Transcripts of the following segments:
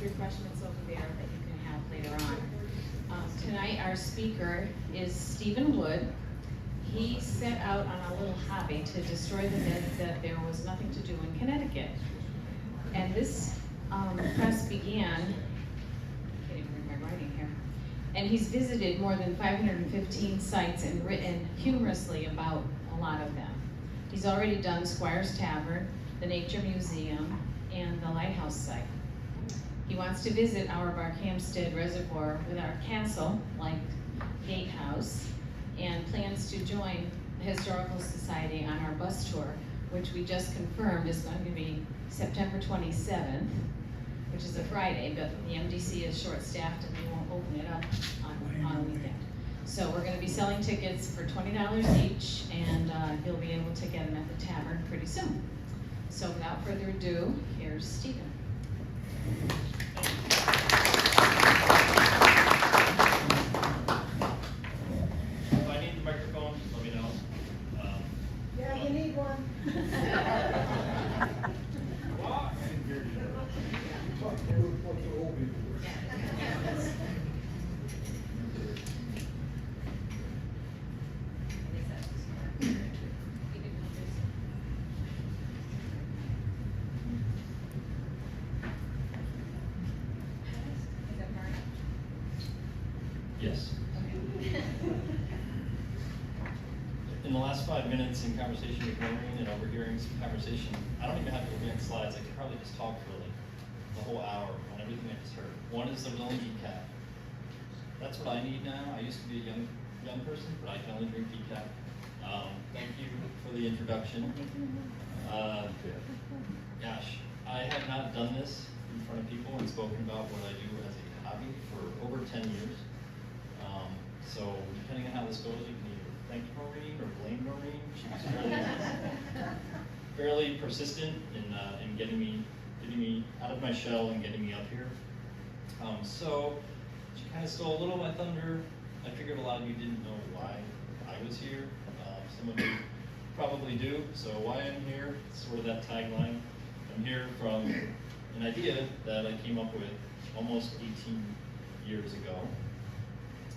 refreshments over there that you can have later on. Tonight our speaker is Stephen Wood. He set out on a little hobby to destroy the myth that there was nothing to do in Connecticut. And this press began, I can't even read my writing here, and he's visited more than 515 sites and written humorously about a lot of them. He's already done Squire's Tavern, the Nature Museum, and the Lighthouse site. He wants to visit our Barkhamsted Reservoir with our castle, like Gatehouse, and plans to join the Historical Society on our bus tour, which we just confirmed is going to be September 27th, which is a Friday, but the MDC is short-staffed and they won't open it up on a weekend. So we're going to be selling tickets for $20 each, and you'll be able to get them at the tavern pretty soon. So without further ado, here's Stephen. If I need the microphone, just let me know. Yeah, you need one. Yes. In the last 5 minutes in conversation with Maureen and overhearing some conversation, I don't even have to advance slides. I could probably just talk for like the whole hour on everything I just heard. One is there's only decaf. That's what I need now. I used to be a young person, but I can only drink decaf. Thank you for the introduction. Gosh, I have not done this in front of people and spoken about what I do as a hobby for over 10 years. So depending on how this goes, you can either thank Maureen or blame Maureen. She was fairly persistent in getting me out of my shell and getting me up here. So she kind of stole a little of my thunder. I figured a lot of you didn't know why I was here. Some of you probably do. So why I'm here, sort of that tagline. I'm here from an idea that I came up with almost 18 years ago.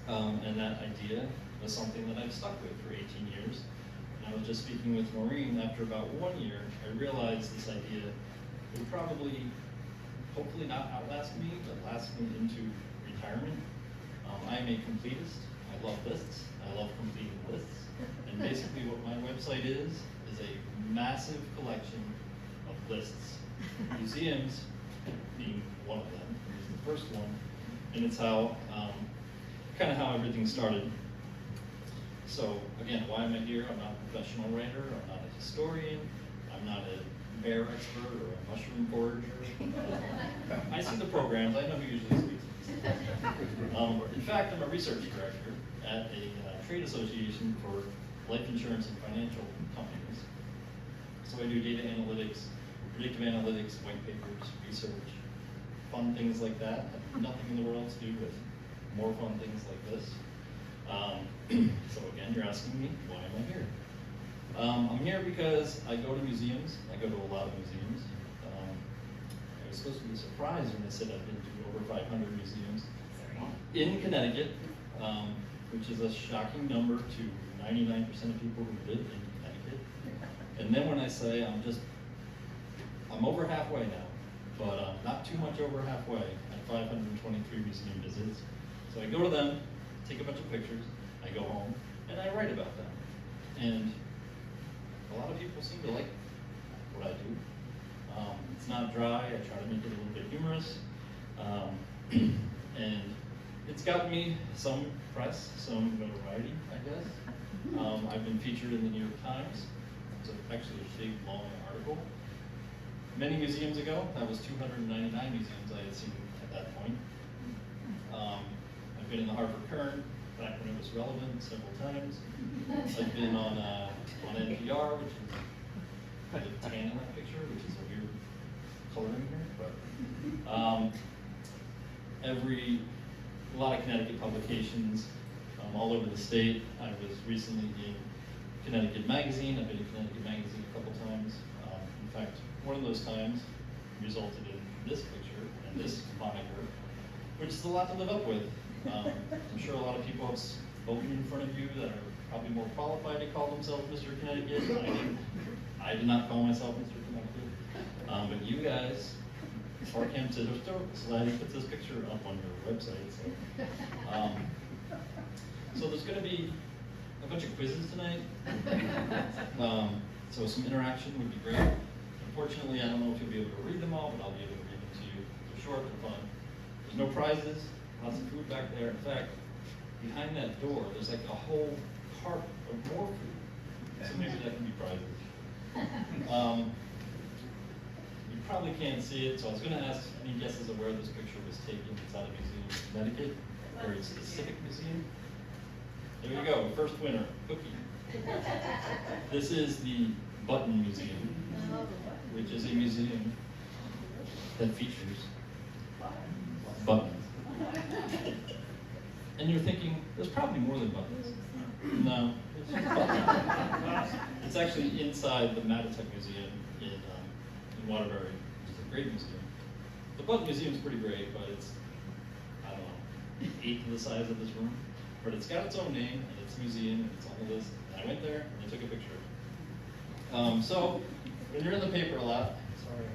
And that idea was something that I've stuck with for 18 years. And I was just speaking with Maureen after about 1 year, I realized this idea would probably, hopefully not outlast me, but last me into retirement. I am a completist. I love lists. I love completing lists. And basically what my website is a massive collection of lists. Museums being one of them, is the first one. And it's how, kind of how everything started. So again, why am I here? I'm not a professional writer, I'm not a historian, I'm not a bear expert or a mushroom forager. I see the programs, I know who usually speaks to these. In fact, I'm a research director at a trade association for life insurance and financial companies. So I do data analytics, predictive analytics, white papers, research, fun things like that. Nothing in the world to do with more fun things like this. So again, you're asking me, why am I here? I'm here because I go to museums. I go to a lot of museums. I was supposed to be surprised when they said I've been to over 500 museums in Connecticut, which is a shocking number to 99% of people who live in Connecticut. And then when I say I'm over halfway now, but not too much over halfway at 523 museum visits. So I go to them, take a bunch of pictures, I go home, and I write about them. And a lot of people seem to like what I do. It's not dry, I try to make it a little bit humorous. And it's gotten me some press, some notoriety, I guess. I've been featured in the New York Times. It's actually a big, long article. Many museums ago, that was 299 museums I had seen at that point. I've been in the Harvard Current, back when it was relevant, several times. I've been on NPR, which is kind of tan in that picture, which is a weird coloring here. But a lot of Connecticut publications all over the state. I was recently in Connecticut Magazine. I've been in Connecticut Magazine a couple times. In fact, one of those times resulted in this picture, and this moniker, which is a lot to live up with. I'm sure a lot of people have spoken in front of you that are probably more qualified to call themselves Mr. Connecticut. I did not call myself Mr. Connecticut. But you guys came to the Historical Society puts this picture up on your website. So there's going to be a bunch of quizzes tonight. So some interaction would be great. Unfortunately, I don't know if you'll be able to read them all, but I'll be able to read them to you. They're short and fun. There's no prizes, lots of food back there. In fact, behind that door, there's like a whole cart of more food. So maybe that can be prizes. You probably can't see it, so I was going to ask any guesses of where this picture was taken. It's at a museum in Connecticut, where it's the Civic Museum. There you go, first winner, cookie. This is the Button Museum, which is a museum that features buttons. And you're thinking, there's probably more than buttons. No, it's just buttons. It's actually inside the Matitech Museum in Waterbury, which is a great museum. The Button Museum is pretty great, but it's, I don't know, 1/8 of the size of this room. But it's got its own name, and it's a museum, and it's on the list. And I went there, and I took a picture. So, when you're in the paper a lot, sorry, I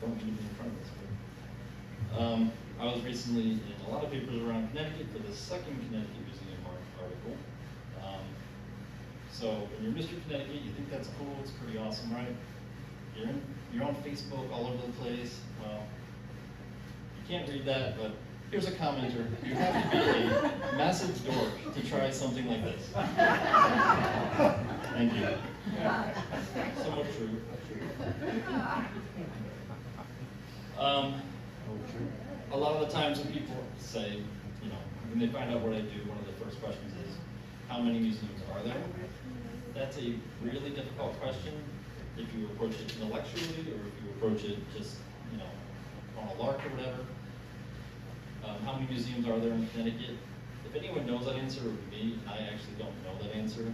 don't mean to be in front of this, but I was recently in a lot of papers around Connecticut for the second Connecticut Museum article. So, when you're Mr. Connecticut, you think that's cool, it's pretty awesome, right? You're on Facebook all over the place. Well, you can't read that, but here's a commenter. You have to be a massive dork to try something like this. Thank you. Somewhat true. A lot of the times when people say, when they find out what I do, one of the first questions is, how many museums are there? That's a really difficult question if you approach it intellectually or if you approach it just, on a lark or whatever. How many museums are there in Connecticut? If anyone knows that answer, it would be me. I actually don't know that answer.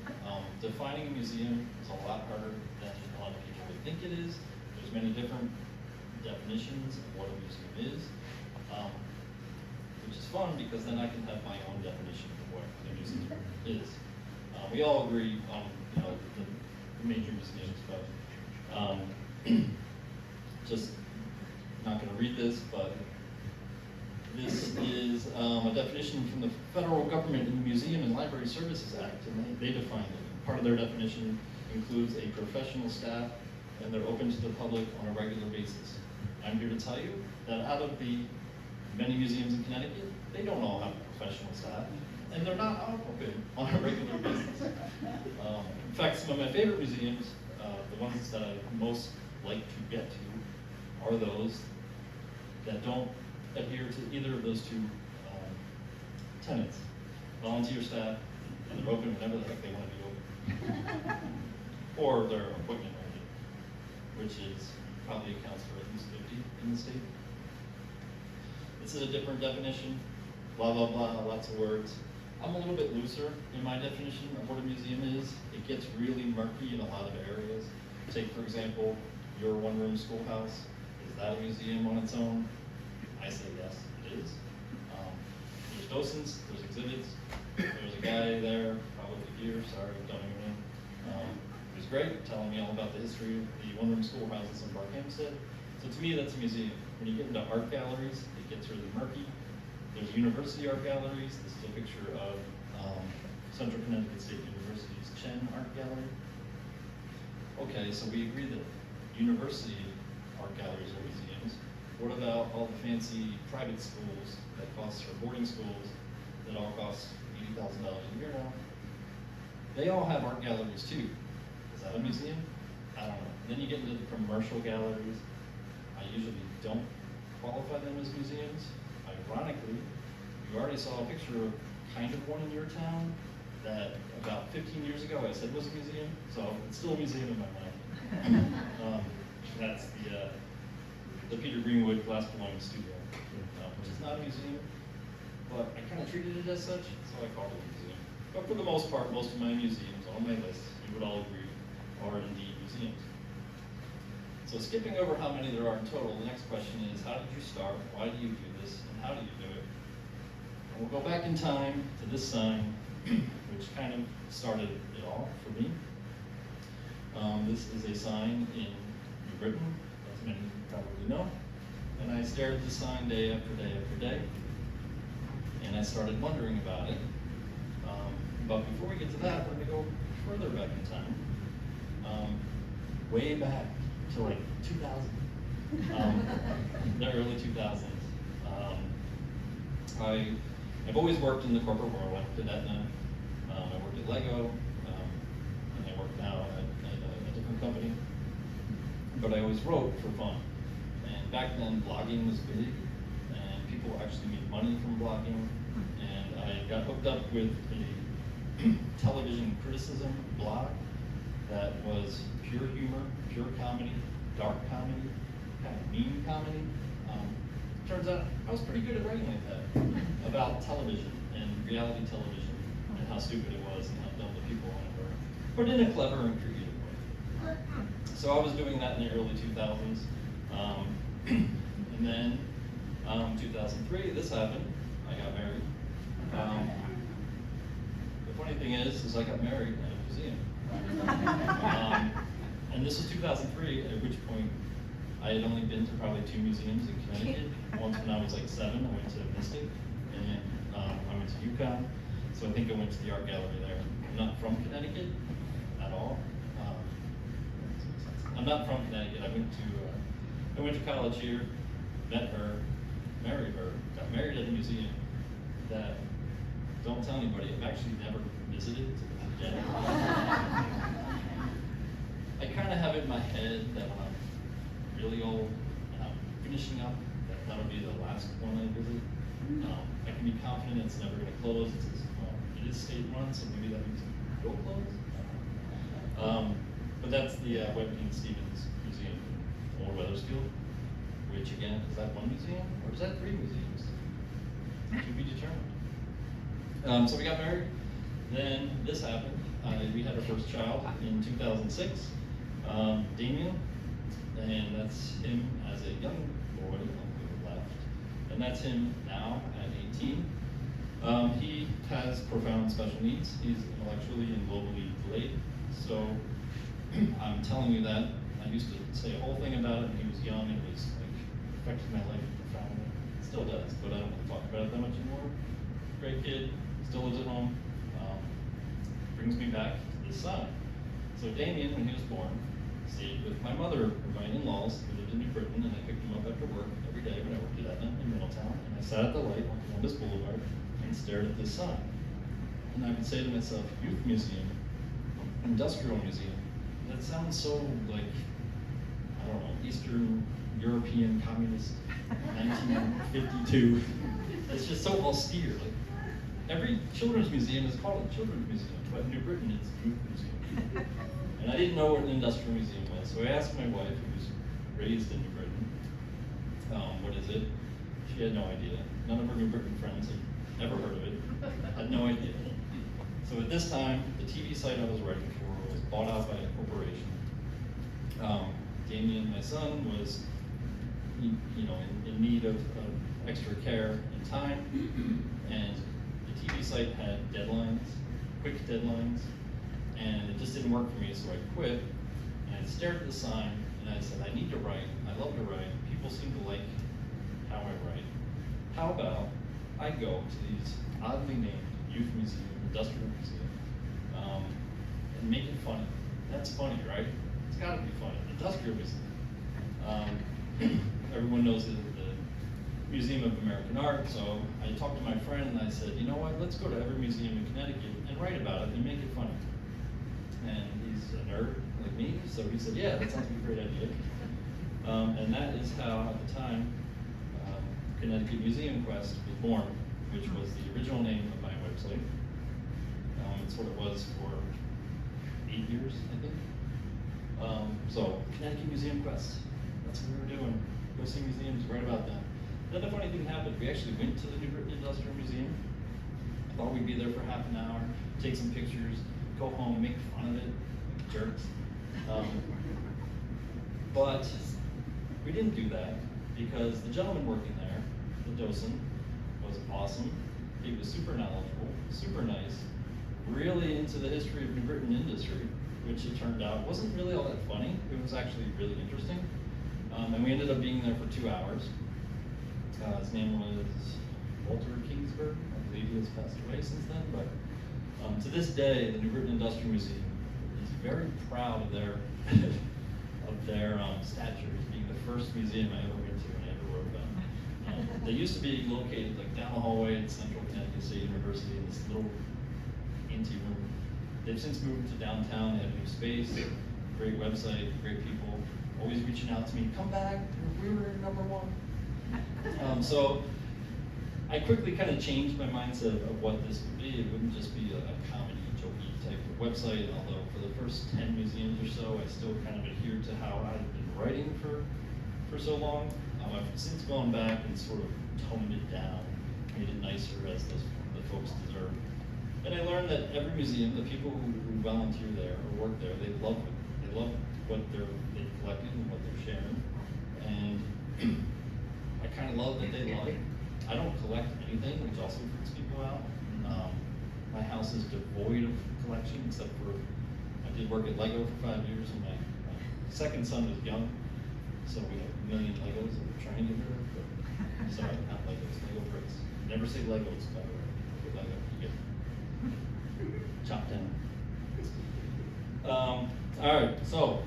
Defining a museum is a lot harder than a lot of people would think it is. There's many different definitions of what a museum is, which is fun because then I can have my own definition of what a museum is. We all agree on the major museums, but just not going to read this, but this is a definition from the federal government in the Museum and Library Services Act, and they define it. Part of their definition includes a professional staff, and they're open to the public on a regular basis. I'm here to tell you that out of the many museums in Connecticut, they don't all have professional staff, and they're not all open on a regular basis. In fact, some of my favorite museums, the ones that I most like to get to, are those that don't adhere to either of those two tenets. Volunteer staff, and they're open whenever the heck they want to be open. Or they're equipment only, which is probably accounts for at least 50 in the state. This is a different definition, blah, blah, blah, lots of words. I'm a little bit looser in my definition of what a museum is. It gets really murky in a lot of areas. Take, for example, your one-room schoolhouse. Is that a museum on its own? I say yes, it is. There's docents, there's exhibits. There's a guy there, probably here, sorry, don't know your name. He was great, telling me all about the history of the one-room schoolhouses in Barkhamsted. So to me, that's a museum. When you get into art galleries, it gets really murky. There's university art galleries. This is a picture of Central Connecticut State University's Chen Art Gallery. Okay, so we agree that university art galleries are museums. What about all the fancy private schools that cost, or boarding schools that all cost $80,000 a year now? They all have art galleries too. Is that a museum? I don't know. And then you get into the commercial galleries. I usually don't qualify them as museums. Ironically, you already saw a picture of kind of one in your town that about 15 years ago I said was a museum, so it's still a museum in my mind. That's the Peter Greenwood glass blowing studio, which is not a museum, but I kind of treated it as such, so I called it a museum. But for the most part, most of my museums on my list, you would all agree, are indeed museums. So skipping over how many there are in total, the next question is, how did you start? Why do you do this? And how do you do it? And we'll go back in time to this sign, which kind of started it all for me. This is a sign in New Britain, as many probably know. And I stared at the sign day after day after day. And I started wondering about it. But before we get to that, we're going to go further back in time. Way back to like 2000. The early 2000s. I've always worked in the corporate world. I worked at Aetna, I worked at Lego, and I work now at a different company. But I always wrote for fun. And back then, blogging was big, and people actually made money from blogging. And I got hooked up with a television criticism blog that was pure humor, pure comedy, dark comedy, kind of mean comedy. Turns out I was pretty good at writing like that about television and reality television and how stupid it was and how dumb the people were, but in a clever and creative way. So I was doing that in the early 2000s. And then 2003, this happened. I got married. The funny thing is I got married at a museum. And this was 2003, at which point I had only been to probably 2 museums in Connecticut. Once when I was like 7, I went to Mystic, and I went to UConn. So I think I went to the art gallery there. I'm not from Connecticut at all. I'm not from Connecticut. I went to college here, met her, married her, got married at a museum that, don't tell anybody, I've actually never visited again. I kind of have it in my head that when I'm really old and I'm finishing up, that'll be the last one I visit. I can be confident it's never going to close. It is state run, so maybe that means it will close. But that's the Webkin Stevens Museum in Old Weathersfield, which again, is that one museum or is that 3 museums? To be determined. So we got married, then this happened. We had our first child in 2006, Damien, and that's him as a young boy on the left, and that's him now at 18. He has profound special needs. He's intellectually and globally delayed. So I'm telling you that. I used to say a whole thing about it when he was young. It was like affected my life profoundly. It still does, but I don't want to talk about it that much anymore. Great kid, still lives at home. Brings me back to this side. So Damien, when he was born, stayed with my mother, my in-laws, who lived in New Britain, and I picked him up after work every day when I worked at Aetna in Middletown, and I sat at the light on Columbus Boulevard and stared at this sign. And I would say to myself, Youth Museum, Industrial Museum. That sounds so like, I don't know, Eastern European Communist 1952. It's just so austere. Like, every children's museum is called a children's museum, but in New Britain it's a youth museum. And I didn't know what an industrial museum was, so I asked my wife, who was raised in New Britain, what is it? She had no idea. None of her New Britain friends had ever heard of it, had no idea. So at this time, the TV site I was writing for was bought out by a corporation. Damien, my son, was in need of extra care and time, and the TV site had deadlines, quick deadlines, and it just didn't work for me, so I quit. And I stared at the sign, and I said, I need to write. I love to write. People seem to like how I write. How about I go to these oddly named youth museum, industrial museum, and make it funny. That's funny, right? It's got to be funny. Industrial museum. Everyone knows the Museum of American Art, so I talked to my friend and I said, you know what, let's go to every museum in Connecticut and write about it and make it funny. And he's a nerd like me, so he said, yeah, that sounds like a great idea. And that is how, at the time, Connecticut Museum Quest was born, which was the original name of my website. It's what it was for 8 years, I think. So, Connecticut Museum Quest, that's what we were doing. Go see museums, write about them. Then the funny thing happened. We actually went to the New Britain Industrial Museum. I thought we'd be there for half an hour, take some pictures, go home, make fun of it, like jerks. But we didn't do that because the gentleman working there, the docent, was awesome. He was super knowledgeable, super nice, really into the history of New Britain industry, which it turned out wasn't really all that funny. It was actually really interesting. And we ended up being there for 2 hours. His name was Walter Kingsburg. I believe he has passed away since then, but to this day, the New Britain Industrial Museum is very proud of their stature as being the first museum I ever went to and I ever wrote about. They used to be located like down the hallway at Central Connecticut State University in this little anti-room. They've since moved to downtown, they have new space, great website, great people, always reaching out to me, come back, we were #1. So I quickly kind of changed my mindset of what this would be. It wouldn't just be a comedy, jokey type of website, although for the first 10 museums or so, I still kind of adhered to how I'd been writing for so long. I've since gone back and sort of toned it down, made it nicer as the folks deserve. And I learned that every museum, the people who volunteer there or work there, they love it. They love what they've collected and what they're sharing. And I kind of love that they love it. I don't collect anything, which also freaks people out. My house is devoid of collection, except for I did work at Lego for 5 years, and my second son was young, so we have a million Legos that we're trying to get rid of. But sorry, not Legos, Lego bricks. Never say Legos, by the way. Lego, you get chopped down. All right, so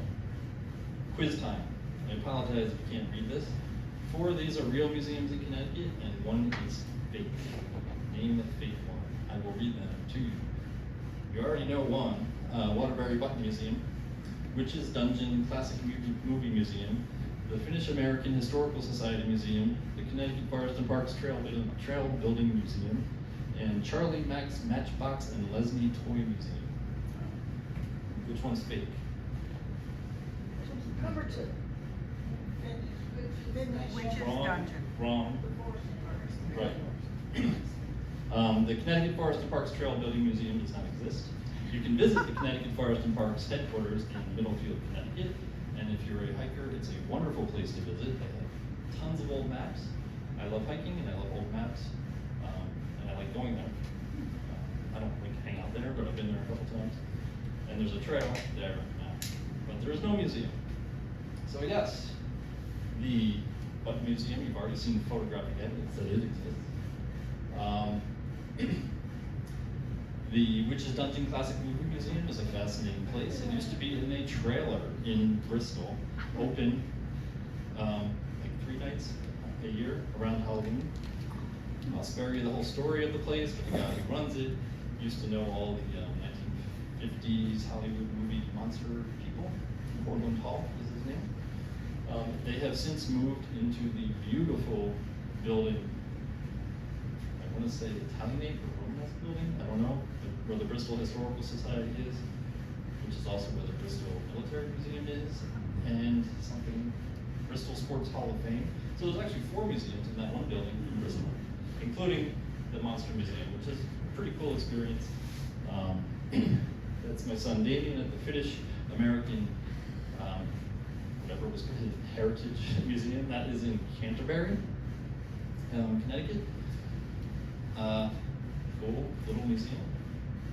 quiz time. I apologize if you can't read this. 4 of these are real museums in Connecticut, and 1 is fake. Name the fake one. I will read them to you. You already know one, Waterbury Button Museum, Witch's Dungeon Classic Movie Museum, the Finnish American Historical Society Museum, the Connecticut Forest and Parks Trail Building Museum, and Charlie Mack's Matchbox and Lesney Toy Museum. Which one's fake? Number 2. Witch's Dungeon. Wrong. Right. The Connecticut Forest and Parks Trail Building Museum does not exist. You can visit the Connecticut Forest and Parks headquarters in Middlefield, Connecticut, and if you're a hiker, it's a wonderful place to visit. They have tons of old maps. I love hiking and I love old maps, and I like going there. I don't like hang out there, but I've been there a couple times. And there's a trail there, but there is no museum. So yes, the Button Museum, you've already seen photographic evidence that it exists. The Witch's Dungeon Classic Movie Museum is a fascinating place. It used to be in a trailer in Bristol, open like 3 nights a year around Halloween. I'll spare you the whole story of the place, but the guy who runs it used to know all the 1950s Hollywood movie monster people. Portland Hall is his name. They have since moved into the beautiful building, I want to say Italianate or Romanesque building, I don't know, where the Bristol Historical Society is, which is also where the Bristol Military Museum is, and something, Bristol Sports Hall of Fame. So there's actually 4 museums in that one building in Bristol, including the Monster Museum, which is a pretty cool experience. That's my son Damien at the Finnish American whatever it was called, Heritage Museum. That is in Canterbury, Connecticut. Cool little museum.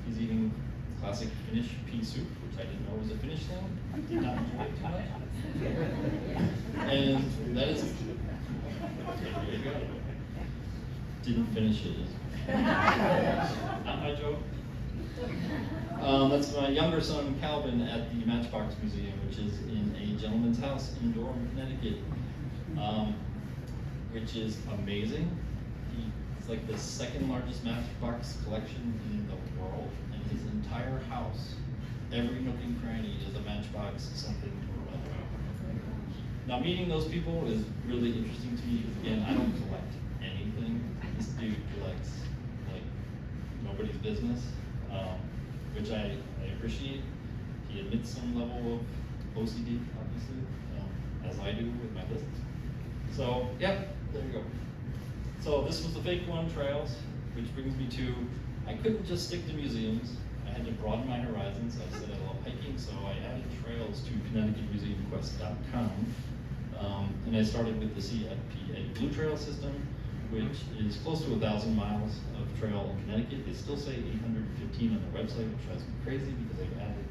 He's eating classic Finnish pea soup, which I didn't know was a Finnish thing. Did not enjoy it too much. And that is, there you go. Didn't finish it. Not my joke. That's my younger son, Calvin, at the Matchbox Museum, which is in a gentleman's house in Durham, Connecticut, which is amazing. It's like the 2nd largest Matchbox collection in the world, and his entire house, every nook and cranny is a Matchbox something or other. Now, meeting those people is really interesting to me because, again, I don't collect anything. This dude collects like nobody's business. Which I appreciate. He admits some level of OCD, obviously, as I do with my list. So, yeah, there you go. So this was the fake one, trails, which brings me to, I couldn't just stick to museums. I had to broaden my horizons. I said I love hiking, so I added trails to ConnecticutMuseumQuest.com. And I started with the CFPA Blue Trail system, which is close to 1,000 miles of trail in Connecticut. They still say 815 on their website, which drives me crazy because they've added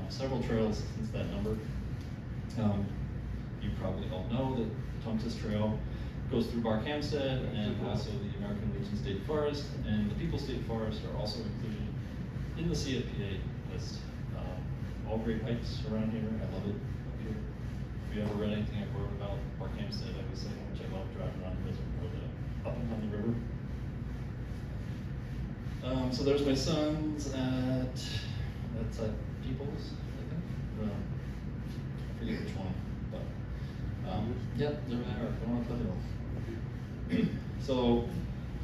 several trails since that number. You probably all know that the Tonksys Trail goes through Barkhamsted and also the American Legion State Forest, and the Peoples State Forest are also included in the CFPA list. All great hikes around here. I love it up here. If you ever read anything I wrote about Barkhamsted, I would say how much I love driving around the river, up and down the river. So there's my sons that's at Peoples, I think. I forget which one, but yeah, there they are, going up the hill. So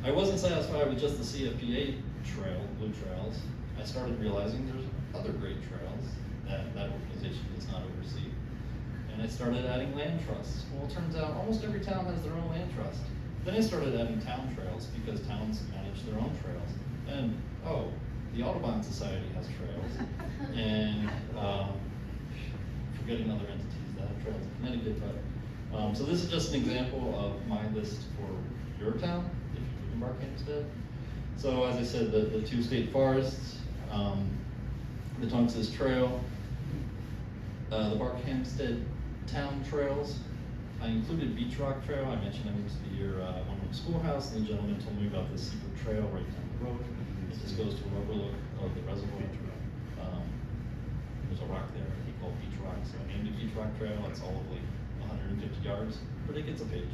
I wasn't satisfied with just the CFPA trail, Blue Trails. I started realizing there's other great trails that organization does not oversee. And I started adding land trusts. Well, it turns out almost every town has their own land trust. Then I started adding town trails because towns manage their own trails. And, oh, the Audubon Society has trails. And forgetting other entities that have trails in Connecticut. But, so this is just an example of my list for your town, if you live in Barkhamsted. So as I said, the two state forests, the Tonksys Trail, the Barkhamsted Town Trails. I included Beach Rock Trail. I mentioned I went to the one-room schoolhouse, and the gentleman told me about the secret trail right down the road. It just goes to an overlook of the reservoir. There's a rock there, I think called Beach Rock, so I named it Beach Rock Trail. It's all of like 150 yards, but it gets a page.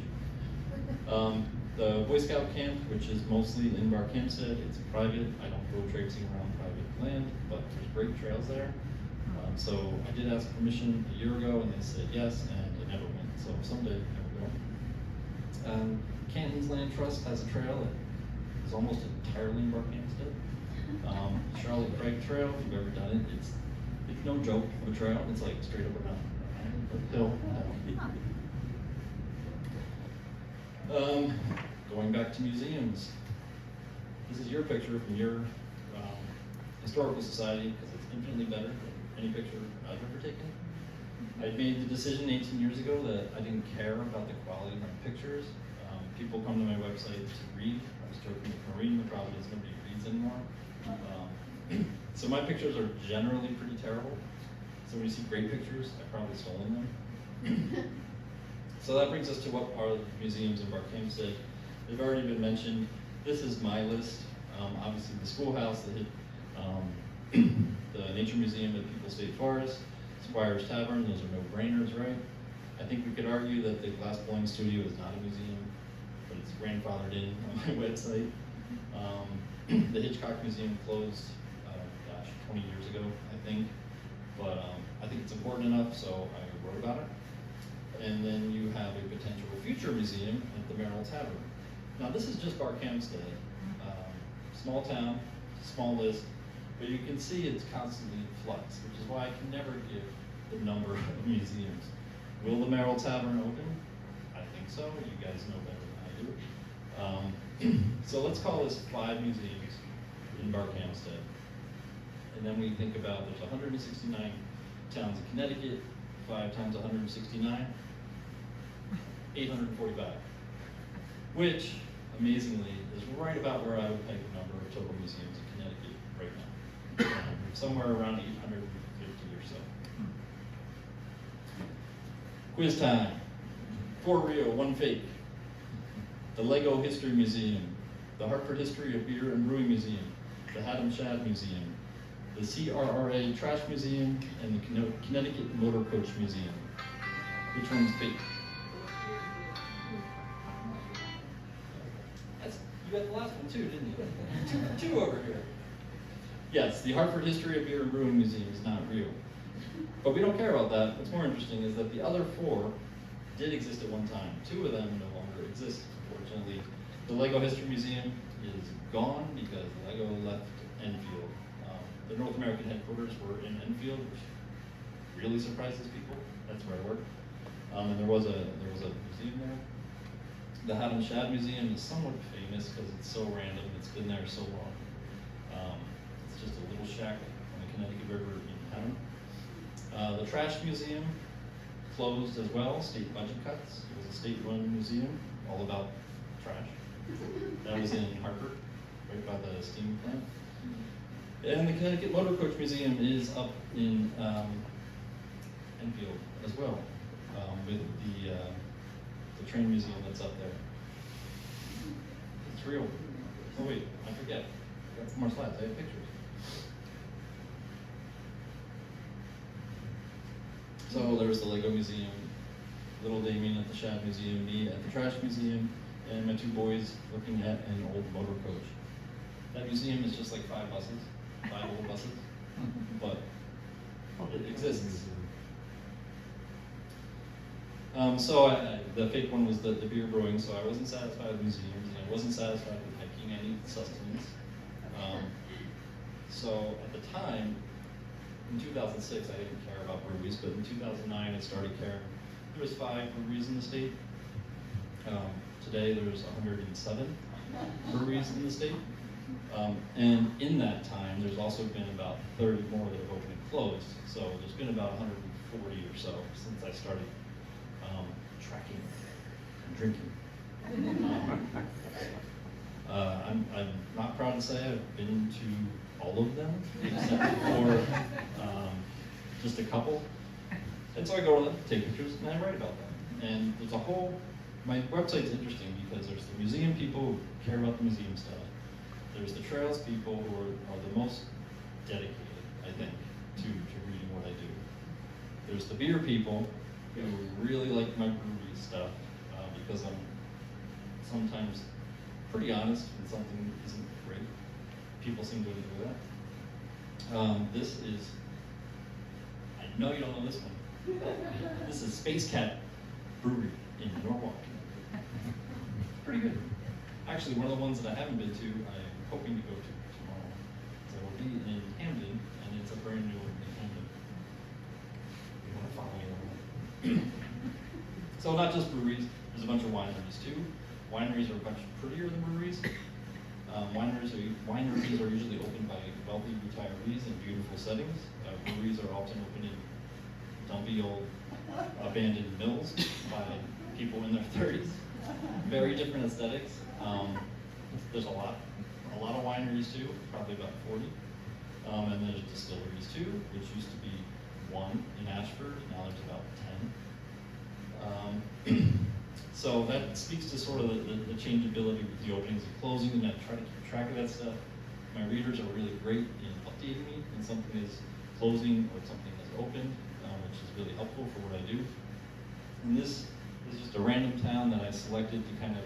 The Boy Scout camp, which is mostly in Barkhamsted, it's private. I don't go traipsing around private land, but there's great trails there. So I did ask permission a year ago, and they said yes, and I never went. So someday I will go. Canton's Land Trust has a trail that is almost entirely in Barkhamsted. Charlotte Craig Trail, if you've ever done it, it's no joke of a trail. It's like straight up a hill. Going back to museums, this is your picture from your historical society, because it's infinitely better than any picture I've ever taken. I made the decision 18 years ago that I didn't care about the quality of my pictures. People come to my website to read. I was joking with Maureen, the problem is nobody reads anymore. So my pictures are generally pretty terrible. So when you see great pictures, I've probably stolen them. So that brings us to what are the museums in Barkhamsted. They've already been mentioned. This is my list. Obviously the schoolhouse, the Nature Museum at Peoples State Forest, Squire's Tavern, those are no-brainers, right? I think we could argue that the Glass Blowing Studio is not a museum, but it's grandfathered in on my website. The Hitchcock Museum closed, 20 years ago, I think. But I think it's important enough, so I wrote about it. And then you have a potential future museum at the Merrill Tavern. Now this is just Barkhamsted, small town, small list, but you can see it's constantly in flux, which is why I can never give the number of museums. Will the Merrill Tavern open? I think so. You guys know better than I do. So let's call this 5 museums in Barkhamsted. And then we think about there's 169 towns in Connecticut, 5 times 169, 845, which, amazingly, is right about where I would peg the number of total museums in Connecticut right now. Somewhere around 850 or so. Quiz time. 4 real, 1 fake. The Lego History Museum, the Hartford History of Beer and Brewing Museum, the Haddam Shad Museum, the CRRA Trash Museum, and the Connecticut Motor Coach Museum. Which one's fake? You got the last one too, didn't you? 2 over here. Yes, the Hartford History of Beer and Brewing Museum is not real. But we don't care about that. What's more interesting is that the other 4 did exist at one time. 2 of them no longer exist, unfortunately. The Lego History Museum is gone because Lego left Enfield. The North American headquarters were in Enfield, which really surprises people. That's where I work. And there was a museum there. The Haddam Shad Museum is somewhat famous because it's so random. It's been there so long. It's It's just a little shack on the Connecticut River in town. The Trash Museum closed as well, state budget cuts. It was a state-run museum, all about trash. That was in Hartford, right by the steam plant. And the Connecticut Motor Coach Museum is up in Enfield as well, with the train museum that's up there. It's real. Oh wait, I forget. I got some more slides. I have pictures. So there was the Lego Museum, little Damien at the Shad Museum, me at the Trash Museum, and my 2 boys looking at an old motor coach. That museum is just like 5 buses, 5 old buses, but it exists. The fake one was the beer brewing, so I wasn't satisfied with museums, and I wasn't satisfied with hiking. I needed sustenance. So at the time, in 2006, I didn't care about breweries, but in 2009, I started caring. There was 5 breweries in the state. Today, there's 107 breweries in the state. And in that time, there's also been about 30 more that have opened and closed. So there's been about 140 or so since I started tracking and drinking. I'm not proud to say I've been to all of them, except for just a couple. And so I go to them, take pictures, and I write about them. And there's a whole, my website's interesting because there's the museum people who care about the museum stuff. There's the trails people who are the most dedicated, I think, to reading what I do. There's the beer people who really like my brewery stuff because I'm sometimes pretty honest when something isn't great. People seem to enjoy that. This is, I know you don't know this one. This is Space Cat Brewery in Norwalk. Pretty good. Actually, one of the ones that I haven't been to, I'm hoping to go to tomorrow. So it will be in Hamden, and it's a brand new one in Hamden. You want to follow me around. So not just breweries, there's a bunch of wineries too. Wineries are much prettier than breweries. Wineries are usually opened by wealthy retirees in beautiful settings. Breweries are often opened in dumpy old abandoned mills by people in their 30s. Very different aesthetics. There's a lot of wineries too, probably about 40. And there's distilleries too, which used to be 1 in Ashford, now there's about 10. So that speaks to sort of the changeability with the openings and closing, and I try to keep track of that stuff. My readers are really great in updating me when something is closing or something is opened, which is really helpful for what I do. And this is just a random town that I selected to kind of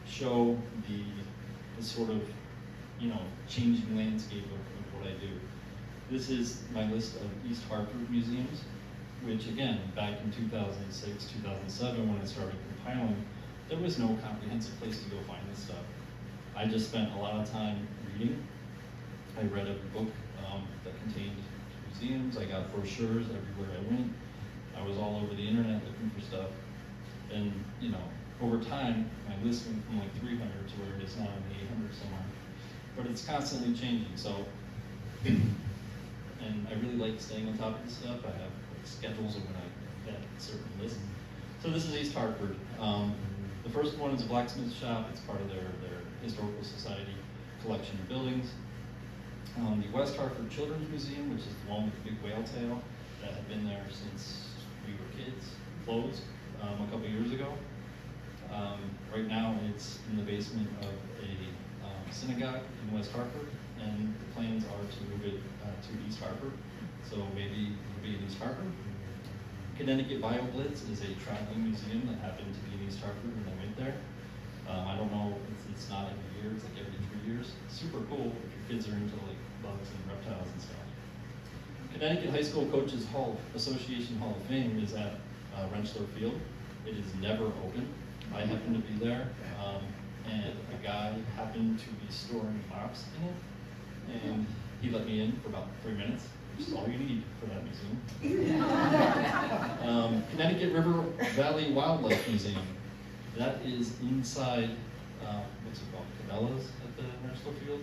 show the sort of, changing landscape of what I do. This is my list of East Hartford museums, which again, back in 2006, 2007, when I started compiling, there was no comprehensive place to go find this stuff. I just spent a lot of time reading. I read a book that contained museums. I got brochures everywhere I went. I was all over the internet looking for stuff. And, over time, my list went from like 300 to where it is now in the 800 somewhere. But it's constantly changing, so, and I really like staying on top of this stuff. I have schedules of when I get certain lists. So this is East Hartford. The first one is a blacksmith shop. It's part of their Historical Society collection of buildings. The West Hartford Children's Museum, which is the one with the big whale tail that had been there since we were kids, closed a couple years ago. Right now it's in the basement of a synagogue in West Hartford, and the plans are to move it to East Hartford. So maybe it'll be in East Hartford. Connecticut BioBlitz is a traveling museum that happened to be in East Hartford when I went there. I don't know, it's not every year, it's like every 3 years. Super cool if your kids are into like bugs and reptiles and stuff. Connecticut High School Coaches Association Hall of Fame is at Rensselaer Field. It is never open. I happened to be there, and a guy happened to be storing mops in it, and he let me in for about 3 minutes, which is all you need for that museum. Connecticut River Valley Wildlife Museum. That is inside, what's it called, Cabela's at the Rensselaer Field.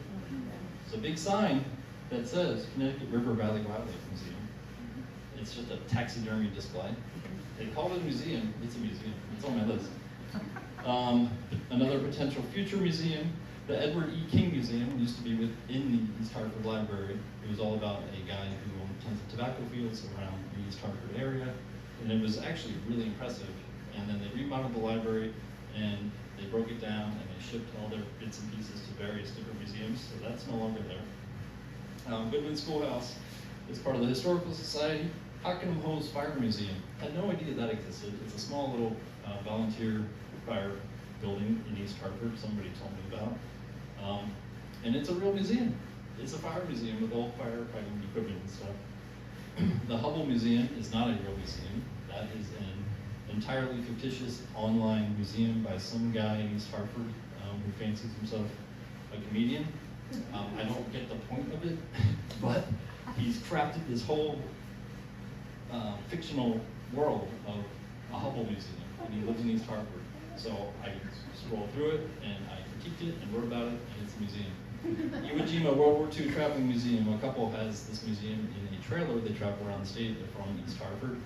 It's a big sign, that says Connecticut River Valley Wildlife Museum. It's just a taxidermy display. They call it a museum. It's a museum. It's on my list. Another potential future museum, the Edward E. King Museum, used to be within the East Hartford Library. It was all about a guy who owned tons of tobacco fields around the East Hartford area, and it was actually really impressive. And then they remodeled the library, and they broke it down, and they shipped all their bits and pieces to various different museums, so that's no longer there. Goodman Schoolhouse is part of the Historical Society. Hockenham Hose Fire Museum. Had no idea that existed. It's a small little volunteer fire building in East Hartford, somebody told me about. And it's a real museum. It's a fire museum with old firefighting equipment and stuff. The Hubble Museum is not a real museum. That is an entirely fictitious online museum by some guy in East Hartford who fancies himself a comedian. I don't get the point of it, but he's crafted this whole fictional world of a Hubble Museum, and he lives in East Hartford. So I scrolled through it, and I critiqued it, and wrote about it, and it's a museum. Iwo Jima World War II Traveling Museum. A couple has this museum in a trailer. They travel around the state. They're from East Hartford.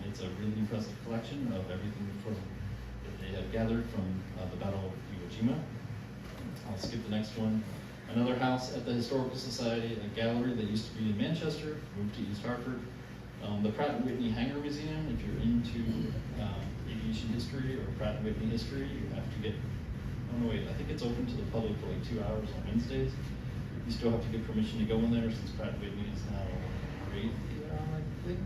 It's a really impressive collection of everything that they have gathered from the Battle of Iwo Jima. I'll skip the next one. Another house at the Historical Society, a gallery that used to be in Manchester, moved to East Hartford. The Pratt & Whitney Hangar Museum, if you're into aviation history or Pratt & Whitney history, you have to get, oh no wait, I think it's open to the public for like 2 hours on Wednesdays. You still have to get permission to go in there since Pratt & Whitney is now great, I think.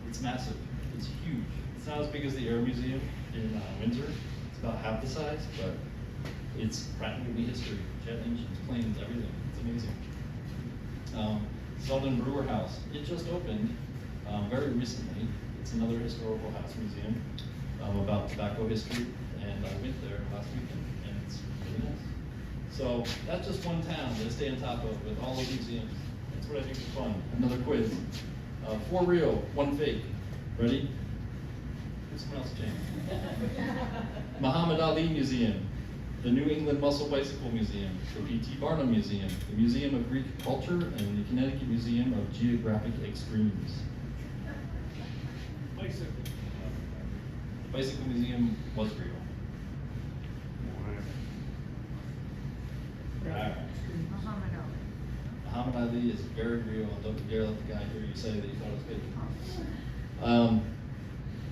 It's massive, it's huge. It's not as big as the Air Museum in Windsor. It's about half the size, but it's Pratt & Whitney history, jet engines, planes, everything. It's amazing. Selden Brewer House. It just opened very recently. It's another historical house museum about tobacco history, and I went there last weekend, and it's really nice. So that's just one town to stay on top of with all those museums. That's what I think is fun. Another quiz. 4 real, 1 fake. Ready? Who's someone else, James? Muhammad Ali Museum. The New England Muscle Bicycle Museum, the P.T. Barnum Museum, the Museum of Greek Culture, and the Connecticut Museum of Geographic Extremes. Bicycle. The Bicycle Museum was real. Alright. Muhammad Ali is very real. Don't dare let the guy hear you say that you thought it was fake.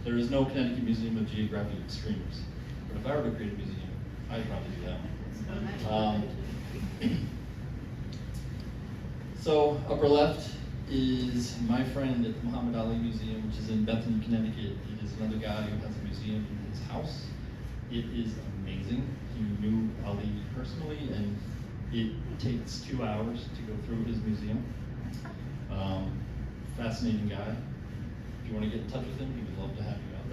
There is no Connecticut Museum of Geographic Extremes. But if I were to create a museum, I'd probably do that one. So upper left is my friend at the Muhammad Ali Museum, which is in Bethany, Connecticut. It is another guy who has a museum in his house. It is amazing. He knew Ali personally, and it takes 2 hours to go through his museum. Fascinating guy. If you want to get in touch with him, he would love to have you out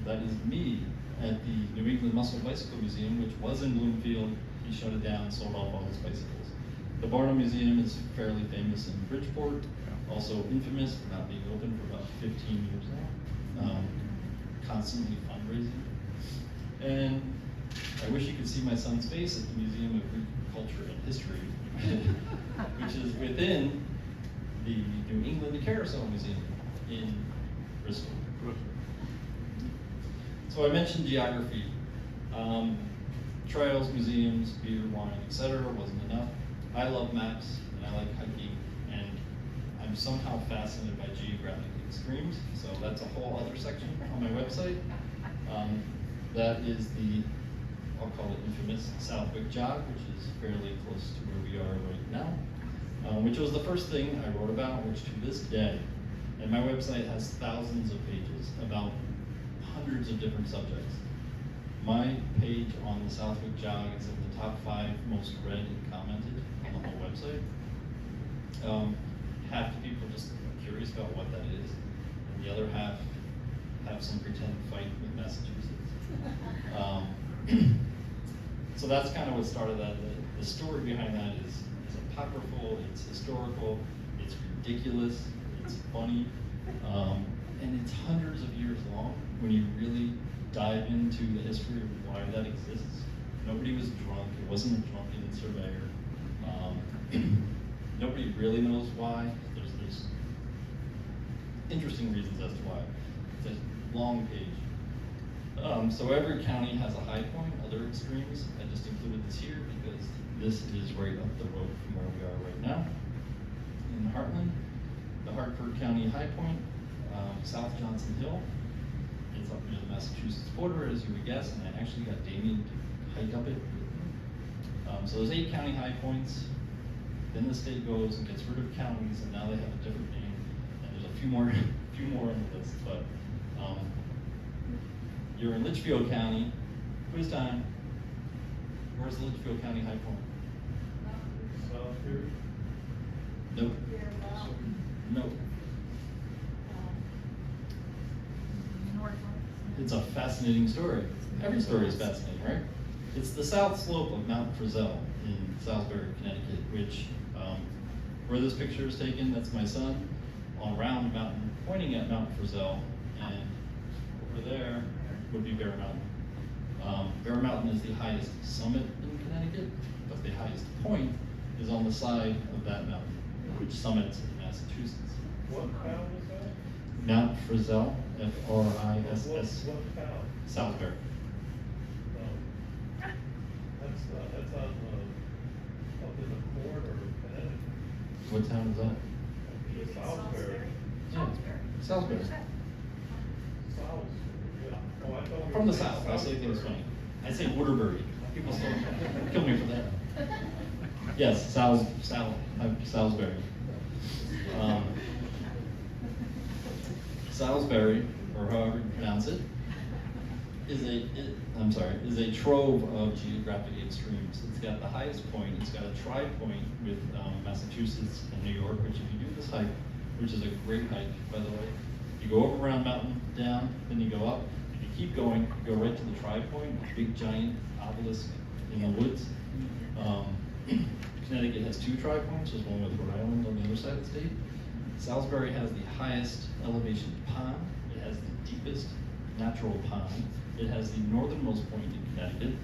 there. That is me at the New England Muscle Bicycle Museum, which was in Bloomfield. He shut it down and sold off all his bicycles. The Barnum Museum is fairly famous in Bridgeport, also infamous for not being open for about 15 years now, constantly fundraising. And I wish you could see my son's face at the Museum of Greek Culture and History, which is within the New England Carousel Museum in Bristol. So I mentioned geography. Trails, museums, beer, wine, etc. wasn't enough. I love maps, and I like hiking, and I'm somehow fascinated by geographic extremes, so that's a whole other section on my website. That is the, I'll call it infamous, Southwick Jog, which is fairly close to where we are right now, which was the first thing I wrote about, which to this day, and my website has thousands of pages about hundreds of different subjects. My page on the Southwick Jog is in the top 5 most read and commented on the whole website. Half the people just are curious about what that is, and the other half have some pretend fight with Massachusetts. So that's kind of what started that. The story behind that is apocryphal, it's historical, it's ridiculous, it's funny, and it's hundreds of years long when you really dive into the history of why that exists. Nobody was drunk, it wasn't a drunken surveyor. Nobody really knows why. There's interesting reasons as to why. It's a long page. So every county has a high point, other extremes. I just included this here because this is right up the road from where we are right now. In Heartland, the Hartford County high point, South Johnson Hill. It's up near the Massachusetts border, as you would guess, and I actually got Damien to hike up it. So there's 8 county high points. Then the state goes and gets rid of counties, and now they have a different name. And there's a few more, on the list. But you're in Litchfield County. Quiz time. Where's the Litchfield County high point? Southbury. Nope. Nope. It's a fascinating story. Every story is fascinating, right? It's the south slope of Mount Frizzell in Salisbury, Connecticut, which, where this picture is taken, that's my son, on Round Mountain, pointing at Mount Frizzell, and over there would be Bear Mountain. Bear Mountain is the highest summit in Connecticut, but the highest point is on the side of that mountain, which summits in Massachusetts. What town was that? Mount Frizzell, Friss. What town? Salisbury. That's on up in the corner of Connecticut. What town is that? Salisbury. Yeah, Salisbury. Salisbury, yeah. Oh, I thought. From the south, I say things funny. I say Waterbury. People still kill me for that. Yes, Salisbury. Salisbury, or however you pronounce it, is a trove of geographic extremes. It's got the highest point. It's got a tri-point with Massachusetts and New York, which if you do this hike, which is a great hike, by the way, you go over Round Mountain, down, then you go up. If you keep going, you go right to the tri-point, a big giant obelisk in the woods. Connecticut has 2 tri-points. There's one with Rhode Island on the other side of the state. Salisbury has the highest elevation pond. It has the deepest natural pond. It has the northernmost point in Connecticut.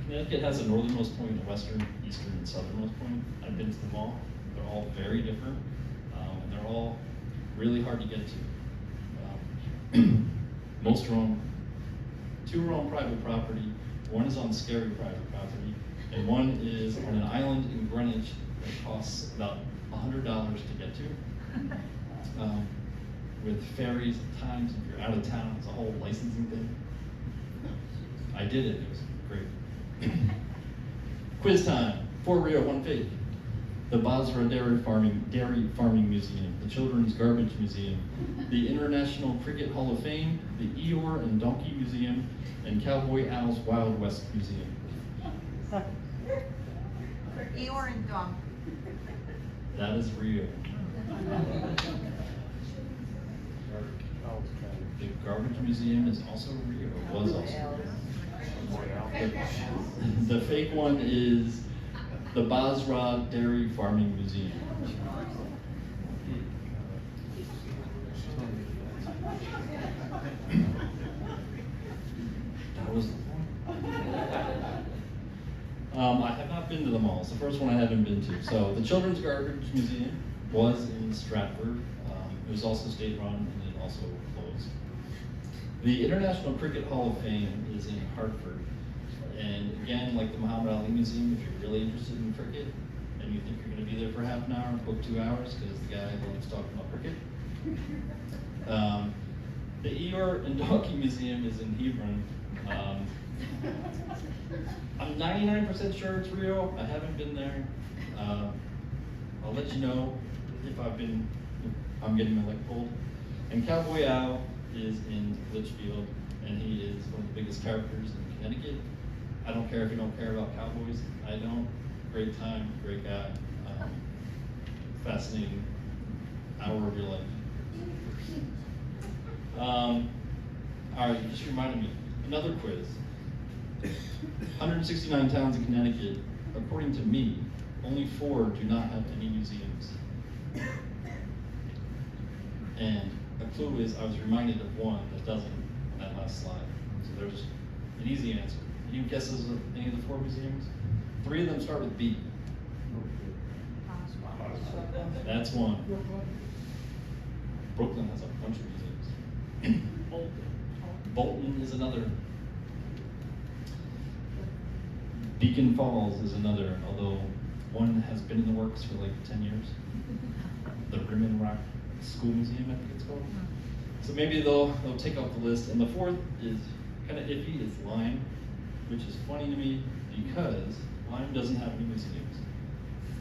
Connecticut has a northernmost point, a western, eastern, and southernmost point. I've been to them all. They're all very different, and they're all really hard to get to. Most are on, 2 are on private property. 1 is on scary private property, and 1 is on an island in Greenwich that costs about $100 to get to. With ferries at times, if you're out of town, it's a whole licensing thing. I did it was great. Quiz time, 4 real, 1 fake. The Basra Dairy Farming Museum, the Children's Garbage Museum, the International Cricket Hall of Fame, the Eeyore and Donkey Museum, and Cowboy Al's Wild West Museum. Eeyore and Donkey. That is Rio. The Garbage Museum is also Rio, was also Rio. The fake one is the Basra Dairy Farming Museum. That was the point. I have not been to them all. It's the first one I haven't been to. So the Children's Garbage Museum was in Stratford. It was also state-run, and it also closed. The International Cricket Hall of Fame is in Hartford. And again, like the Muhammad Ali Museum, if you're really interested in cricket, and you think you're going to be there for half an hour, book 2 hours, because the guy loves talking about cricket. The Eeyore and Donkey Museum is in Hebron. I'm 99% sure it's real. I haven't been there. I'll let you know if I'm getting my leg pulled. And Cowboy Al is in Litchfield, and he is one of the biggest characters in Connecticut. I don't care if you don't care about cowboys. I don't. Great time, great guy. Fascinating hour of your life. All right, you just reminded me. Another quiz. 169 towns in Connecticut, according to me, only 4 do not have any museums. And a clue is I was reminded of one that doesn't on that last slide. So there's an easy answer. Any guesses of any of the 4 museums? 3 of them start with B. That's one. Brooklyn has a bunch of museums. Bolton is another. Beacon Falls is another, although one has been in the works for like 10 years. The Rimmen Rock School Museum, I think it's called. So maybe they'll take off the list. And the 4th is kind of iffy, it's Lyme, which is funny to me because Lyme doesn't have any museums.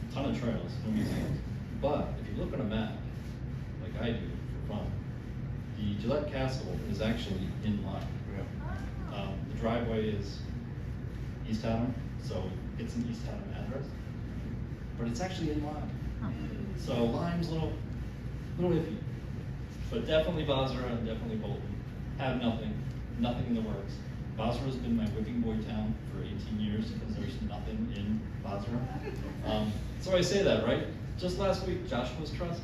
A ton of trails, no museums. But if you look on a map, like I do for fun, the Gillette Castle is actually in Lyme. The driveway is East Haddam, so it's an East Haddam address, but it's actually in Lyme. So Lyme's a little iffy, but definitely Basra and definitely Bolton have nothing in the works. Basra's been my whipping boy town for 18 years because there's nothing in Basra. So I say that, right? Just last week, Joshua's Trust,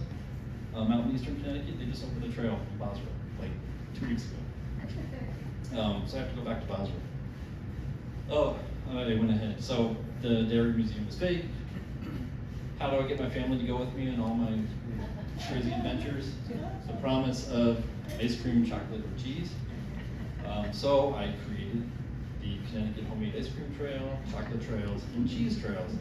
out in eastern Connecticut, they just opened a trail in Basra, like 2 weeks ago. So I have to go back to Basra. Oh, I went ahead. So the Dairy Museum is fake. How do I get my family to go with me in all my crazy adventures? The promise of ice cream, chocolate, or cheese. So I created the Connecticut Homemade Ice Cream Trail, chocolate trails, and cheese trails.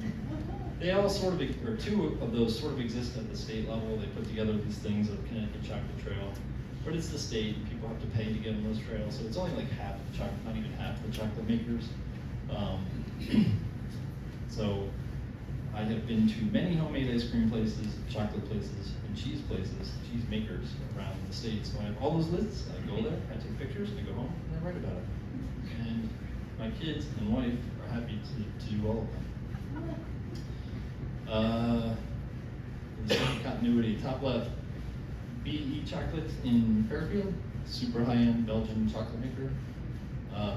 They all sort of, or 2 of those sort of exist at the state level. They put together these things of Connecticut Chocolate Trail, but it's the state, and people have to pay to get on those trails, so it's only like half the chocolate, not even half the chocolate makers. So I have been to many homemade ice cream places, chocolate places, and cheese places, cheese makers around the state. So I have all those lists, I go there, I take pictures, I go home, and I write about it. And my kids and wife are happy to do all of them. The same continuity, top left, BE Chocolates in Fairfield, super high-end Belgian chocolate maker.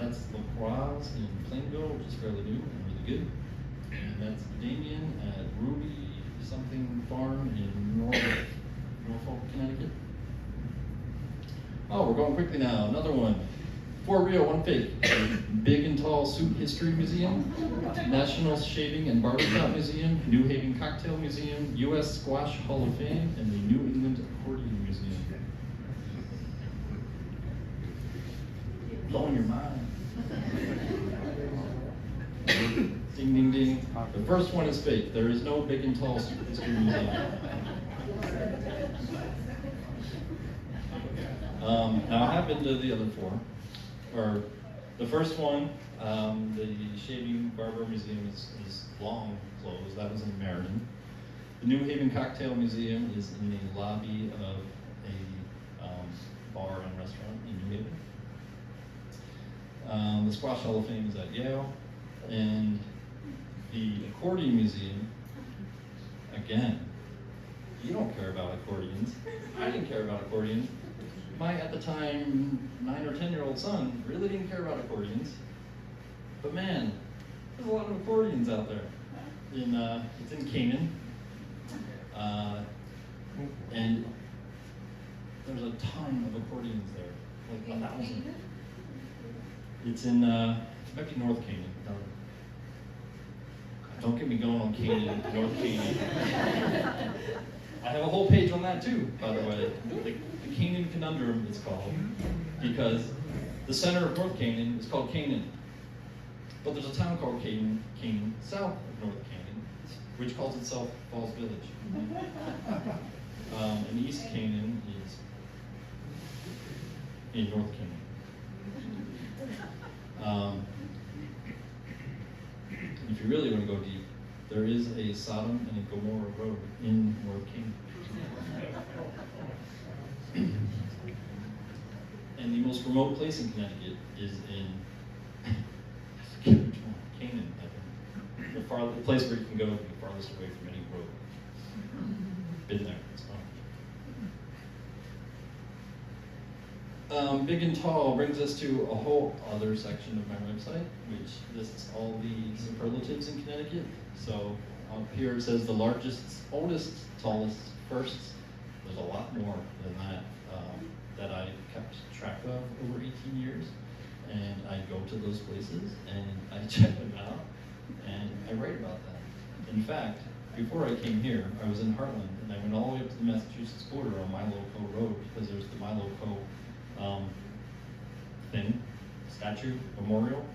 That's La Croix in Plainville, which is fairly new and really good. And that's Damien at Ruby something farm in Norfolk, Connecticut. Oh, we're going quickly now. Another one. 4 real, 1 fake. Big and Tall Soup History Museum, National Shaving and Barbershop Museum, New Haven Cocktail Museum, U.S. Squash Hall of Fame, and the New England Accordion Museum. Blowing your mind. Ding, ding, ding. The first one is fake. There is no Big and Tall Soup History Museum. Now I have been to the other 4. Or the first one, the Shaving Barber Museum is long closed. That was in Meriden. The New Haven Cocktail Museum is in the lobby of a bar and restaurant in New Haven. The Squash Hall of Fame is at Yale. And the Accordion Museum, again, you don't care about accordions. I didn't care about accordions. My, at the time, 9 or 10-year-old son really didn't care about accordions. But man, there's a lot of accordions out there. It's in Canaan. And there's a ton of accordions there, like 1,000. It's in, it might be North Canaan. Don't get me going on Canaan, North Canaan. I have a whole page on that too, by the way. The Canaan Conundrum it's called, because the center of North Canaan is called Canaan. But there's a town called Canaan, south of North Canaan, which calls itself Falls Village. And East Canaan is in North Canaan. If you really want to go deep, there is a Sodom and a Gomorrah road in North Canaan. And the most remote place in Connecticut is in Canaan, I think. The place where you can go the farthest away from any road. Been there, it's fun. Big and Tall brings us to a whole other section of my website, which lists all the superlatives in Connecticut. So up here it says the largest, oldest, tallest, first. There's a lot more than that that I kept track of over 18 years. and I go to those places and I check them out and I write about them. In fact, before I came here, I was in Heartland and I went all the way up to the Massachusetts border on Milo Co. Road because there's the Milo Co. Statue, memorial.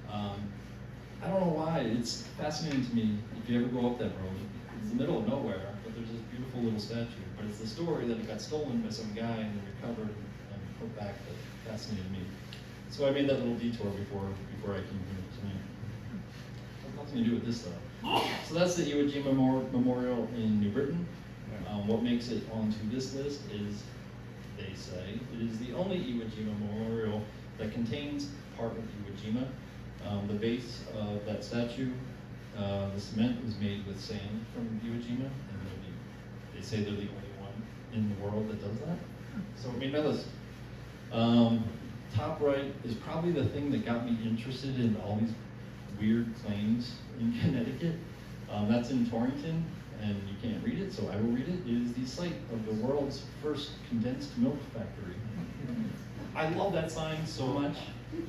I don't know why, it's fascinating to me if you ever go up that road. It's the middle of nowhere, but there's this beautiful little statue. But it's the story that it got stolen by some guy and then recovered and put back that fascinated me. So I made that little detour before I came here tonight. Nothing to do with this though. So that's the Iwo Jima Memorial in New Britain. What makes it onto this list is, they say, it is the only Iwo Jima memorial that contains part of Iwo Jima. The base of that statue, the cement is made with sand from Iwo Jima, and they say they're the only one in the world that does that. So it made my list. Top right is probably the thing that got me interested in all these weird claims in Connecticut. That's in Torrington, and you can't read it, so I will read it. It is the site of the world's first condensed milk factory. I love that sign so much.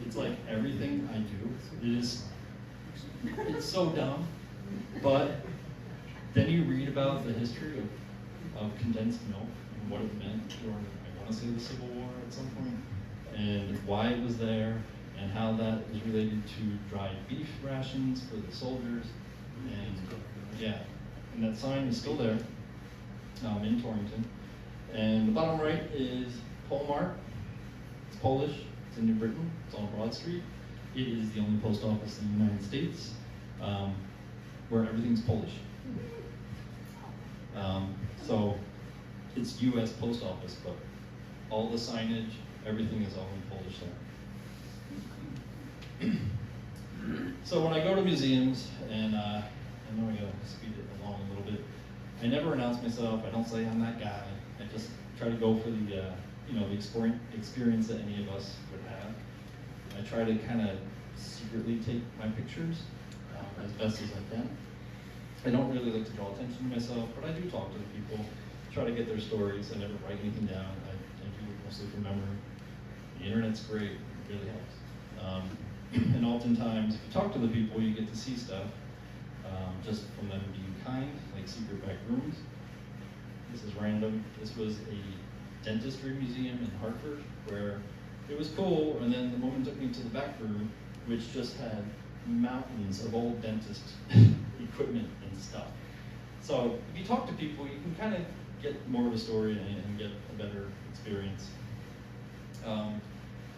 It's like everything I do. It's so dumb, but then you read about the history of condensed milk and what it meant during, I want to say, the Civil War at some point, and why it was there, and how that is related to dried beef rations for the soldiers, and yeah, and that sign is still there in Torrington. And the bottom right is Polmart. It's Polish. It's in New Britain. It's on Broad Street. It is the only post office in the United States where everything's Polish. So it's U.S. post office, but all the signage, everything is all in Polish there. So when I go to museums, and I know I gotta speed it along a little bit, I never announce myself. I don't say I'm that guy. I just try to go for the the experience that any of us would have. I try to kind of secretly take my pictures as best as I can. I don't really like to draw attention to myself, but I do talk to the people, try to get their stories. I never write anything down. I do it mostly from memory. The internet's great, it really helps. And oftentimes, if you talk to the people, you get to see stuff just from them being kind, like secret back rooms. This is random. This was a dentistry museum in Hartford where it was cool, and then the woman took me to the back room, which just had mountains of old dentist equipment and stuff. So if you talk to people, you can kind of get more of a story and get a better experience.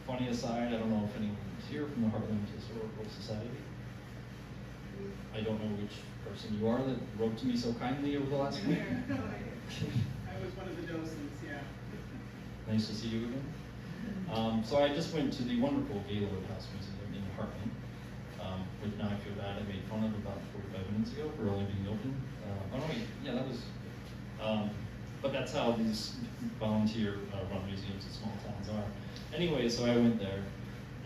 Funny aside, I don't know if anyone's here from the Heartland Historical Society. I don't know which person you are that wrote to me so kindly over the last week. I was one of the docents, yeah. Nice to see you again. So I just went to the wonderful Gaylord House Museum in Heartland, which now I feel bad I made fun of about 45 minutes ago for only being open. Oh no, wait, yeah, that was, but that's how these volunteer run museums in small towns are. Anyway, so I went there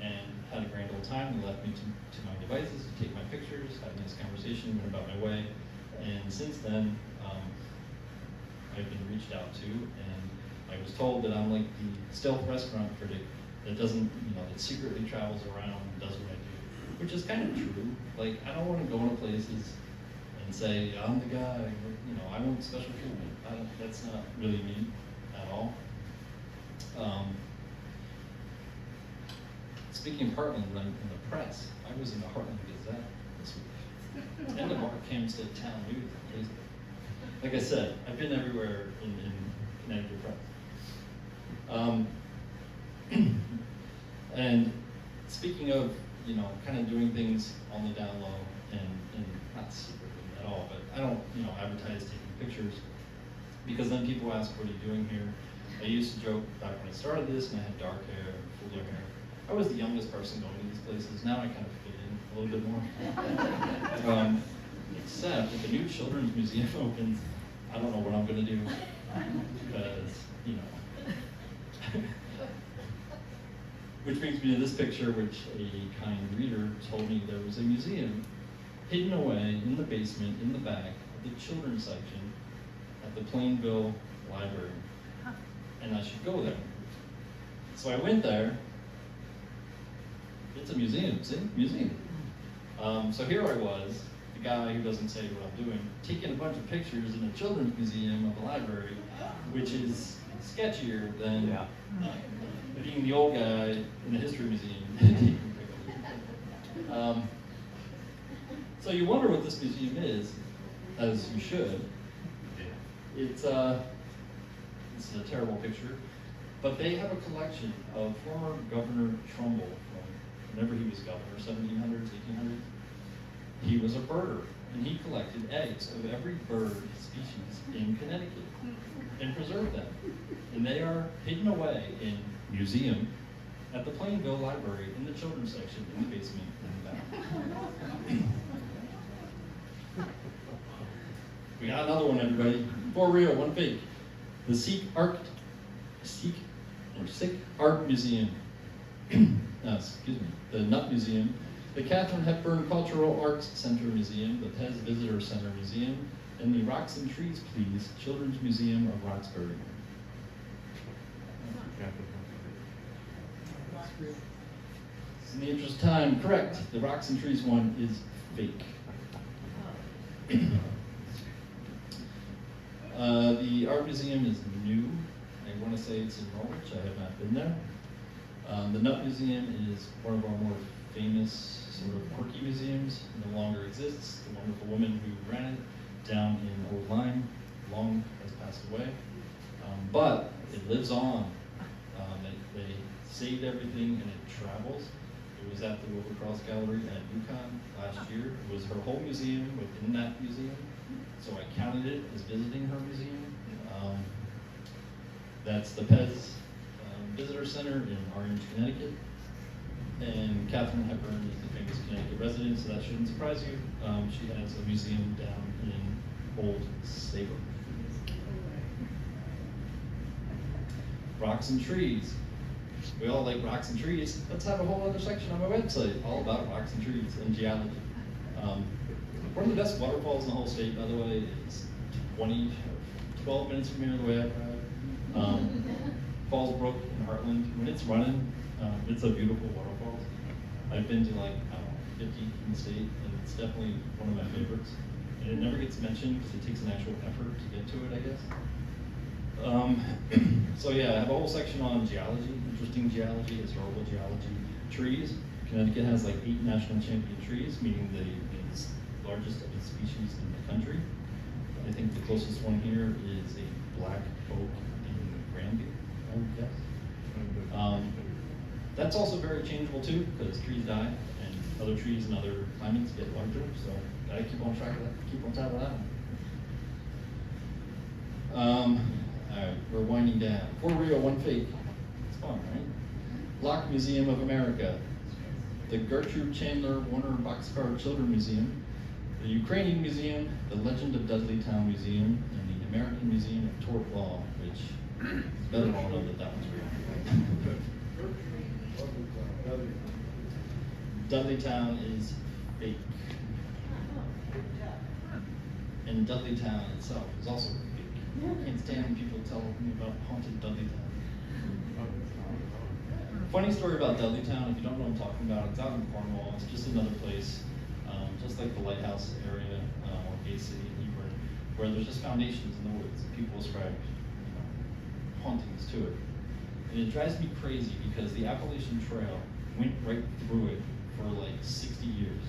and had a grand old time. They left me to my devices to take my pictures, had a nice conversation, went about my way. And since then, I've been reached out to, and I was told that I'm like the stealth restaurant critic that doesn't, that secretly travels around and does what I do, which is kind of true. Like, I don't want to go into places and say, I'm the guy, I want special treatment. That's not really me at all. Speaking of Heartland, when I'm in the press, I was in the Heartland Gazette this week. End of our Hampstead Town News. Like I said, I've been everywhere in Connecticut press. And speaking of, kind of doing things on the down low and not secretly at all, but I don't, advertise taking pictures because then people ask, what are you doing here? I used to joke back when I started this and I had dark hair and fuller hair. I was the youngest person going to these places. Now I kind of fit in a little bit more. Except if a new children's museum opens, I don't know what I'm going to do because, Which brings me to this picture, which a kind reader told me there was a museum hidden away in the basement in the back of the children's section at the Plainville Library, and I should go there. So I went there, It's a museum, see? Museum. So here I was, the guy who doesn't say what I'm doing, taking a bunch of pictures in a children's museum of a library, which is sketchier than being the old guy in the history museum. So you wonder what this museum is, as you should. This is a terrible picture, but they have a collection of former Governor Trumbull from whenever he was governor, 1700s, 1800s. He was a birder, and he collected eggs of every bird species in Connecticut and preserved them. And they are hidden away in museum at the Plainville Library in the children's section in the basement in the back. We got another one, everybody. 4 real, 1 fake. The Sikh Art Museum. Excuse me. The Nut Museum. The Katharine Hepburn Cultural Arts Center Museum. The Pez Visitor Center Museum. And the Rocks and Trees, Please Children's Museum of Roxbury. In the interest of time, correct. The Rocks and Trees one is fake. The art museum is new. I want to say it's in Norwich. I have not been there. The Nut Museum is one of our more famous sort of quirky museums. It no longer exists. The wonderful woman who ran it down in Old Lyme long has passed away. But it lives on. They saved everything and it travels. It was at the Wilbur Cross Gallery at UConn last year. It was her whole museum within that museum. So I counted it as visiting her museum. That's the Pez Visitor Center in Orange, Connecticut. And Katharine Hepburn is the famous Connecticut resident, so that shouldn't surprise you. She has a museum down in Old Salem. Rocks and trees. We all like rocks and trees. Let's have a whole other section on my website all about rocks and trees and geology. One of the best waterfalls in the whole state, by the way, is 12 minutes from here the way I drive. Falls Brook in Heartland. When it's running, it's a beautiful waterfall. I've been to like, I don't know, 50 in the state, and it's definitely one of my favorites. And it never gets mentioned because it takes an actual effort to get to it, I guess. So yeah, I have a whole section on geology, interesting geology, historical geology, trees. Connecticut has like 8 national champion trees, meaning the largest of its species in the country. I think the closest one here is a black oak in Granby, I would guess. That's also very changeable too, because trees die and other trees in other climates get larger, so gotta keep on track of that, keep on top of that one. Alright, we're winding down. 4 real, 1 fake. It's fun, right? Lock Museum of America, the Gertrude Chandler Warner Boxcar Children Museum, the Ukrainian Museum, the Legend of Dudleytown Museum, and the American Museum of Tort Law, which is better all know that one's real. Dudleytown is fake. And Dudleytown itself is also fake. I can't stand when people tell me about haunted Dudleytown. Funny story about Dudleytown, if you don't know what I'm talking about, it's out in Cornwall. It's just another place, just like the Lighthouse area or Gay City in Hebron, where there's just foundations in the woods. People ascribe hauntings to it. And it drives me crazy because the Appalachian Trail went right through it for like 60 years.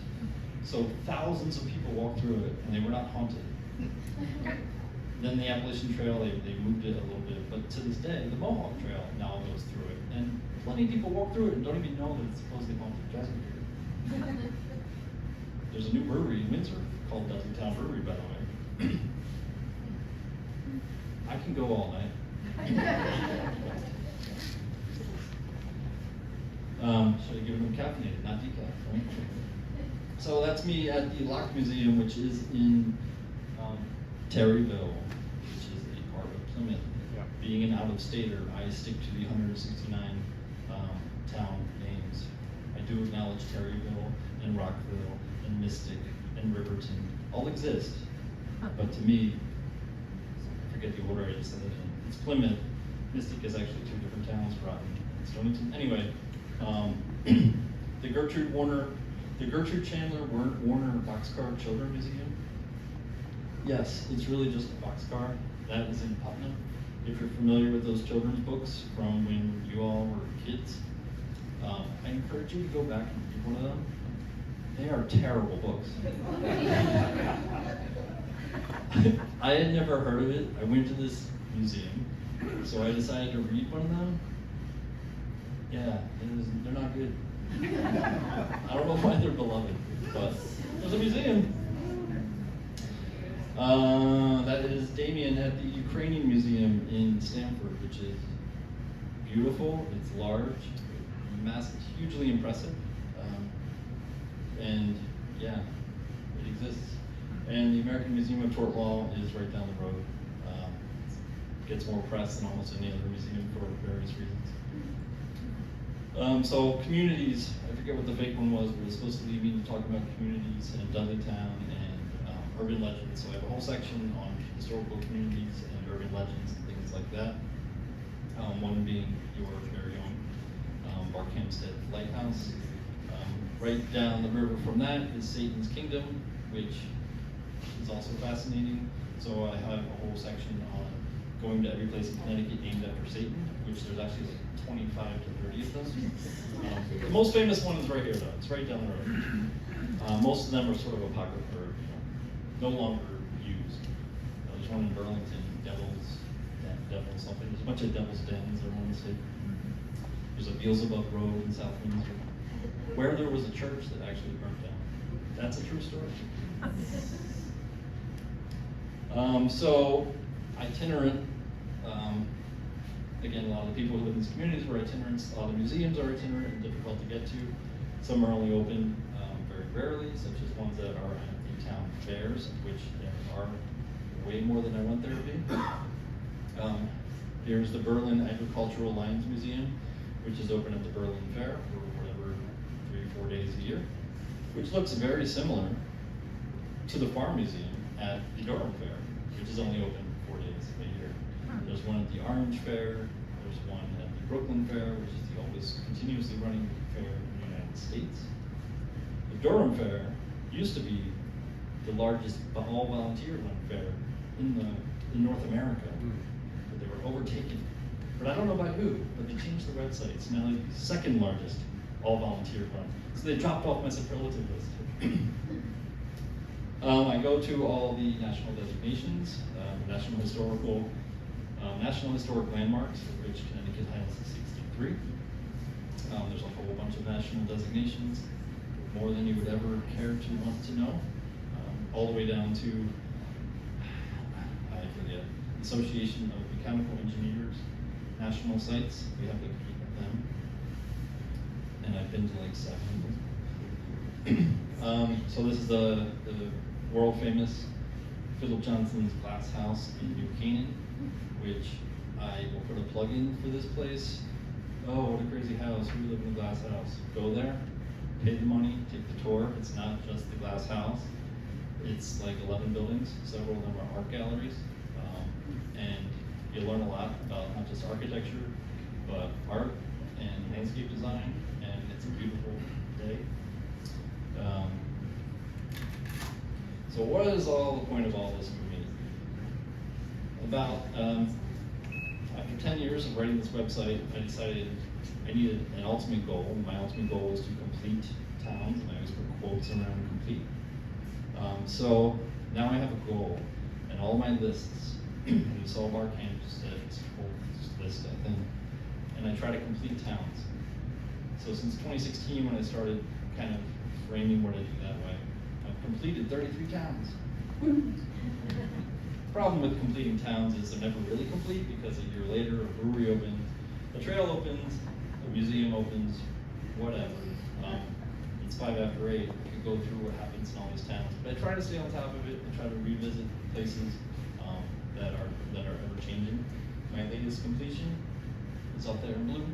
So thousands of people walked through it and they were not haunted. Then the Appalachian Trail, they moved it a little bit, but to this day, the Mohawk Trail now goes through it. And plenty of people walk through it and don't even know that it's supposedly haunted. Drives me crazy. There's a new brewery in Windsor called Dudleytown Brewery, by the way. I can go all night. Should have given them caffeinated, not decaf, right? So that's me at the Lock Museum, which is in Terryville, which is a part of Plymouth. Yeah. Being an out-of-stater, I stick to the 169 town names. I do acknowledge Terryville and Rockville and Mystic and Riverton all exist, but to me, I forget the order I just said it in. It's Plymouth. Mystic is actually 2 different towns, Groton and Stonington. Anyway, the Gertrude Chandler Warner Boxcar Children Museum. Yes, it's really just a boxcar. That is in Putnam. If you're familiar with those children's books from when you all were kids, I encourage you to go back and read one of them. They are terrible books. I had never heard of it. I went to this museum, so I decided to read one of them. Yeah, they're not good. I don't know why they're beloved, but there's a museum. That is Damien at the Ukrainian Museum in Stamford, which is beautiful. It's large, massive, hugely impressive, and yeah, it exists. And the American Museum of Tort Law is right down the road. Gets more press than almost any other museum for various reasons. So communities, I forget what the fake one was, but it was supposed to lead me to talk about communities in Dudleytown and urban legends. So I have a whole section on historical communities and urban legends and things like that. One being your very own Barkhamsted Lighthouse. Right down the river from that is Satan's Kingdom, which is also fascinating. So I have a whole section on going to every place in Connecticut named after Satan, which there's actually like 25 to 30 of them. The most famous one is right here though, it's right down the road. Most of them are sort of apocryphal, or no longer used. There's one in Burlington, Devil's something. There's a bunch of Devil's Dens, I want to say. There's a Beelzebub Road in South Windsor, where there was a church that actually burnt down. That's a true story. So itinerant. Again, a lot of the people who live in these communities were itinerants. A lot of museums are itinerant and difficult to get to. Some are only open very rarely, such as ones that are at the town fairs, which there are way more than I want there to be. Here's the Berlin Agricultural Lines Museum, which is open at the Berlin Fair for whatever 3 or 4 days a year, which looks very similar to the Farm Museum at the Durham Fair, which is only open 4 days a year. There's one at the Orange Fair, there's one at the Brooklyn Fair, which is the oldest continuously running fair in the United States. The Durham Fair used to be the largest all-volunteer run fair in North America, but they were overtaken. But I don't know by who, but they changed the website. It's now the second largest all-volunteer run. So they dropped off my superlative list. I go to all the national designations, National Historic Landmarks, of which Connecticut has 63. There's a whole bunch of national designations, more than you would ever care to want to know, all the way down to, I forget, Association of Mechanical Engineers, national sites. We have like 8 of them, and I've been to like 7 of them. So this is the world famous Philip Johnson's Glass House in New Canaan, which I will put a plug in for this place. Oh, what a crazy house. We live in a glass house. Go there, pay the money, take the tour. It's not just the glass house. It's like 11 buildings. Several of them are art galleries. And you'll learn a lot about not just architecture, but art and landscape design. And it's a beautiful day. So what is all the point of all this for me? About, after 10 years of writing this website, I decided I needed an ultimate goal. My ultimate goal was to complete towns, and I always put quotes around complete. So now I have a goal, and all my lists, and you saw Barkhamsted's whole list, I think, and I try to complete towns. So since 2016, when I started kind of framing what I do that way, I've completed 33 towns. Problem with completing towns is they're never really complete, because a year later a brewery opens, a trail opens, a museum opens, whatever. It's 5 after 8. I could go through what happens in all these towns, but I try to stay on top of it. I try to revisit places that are ever changing. My latest completion is up there in blue.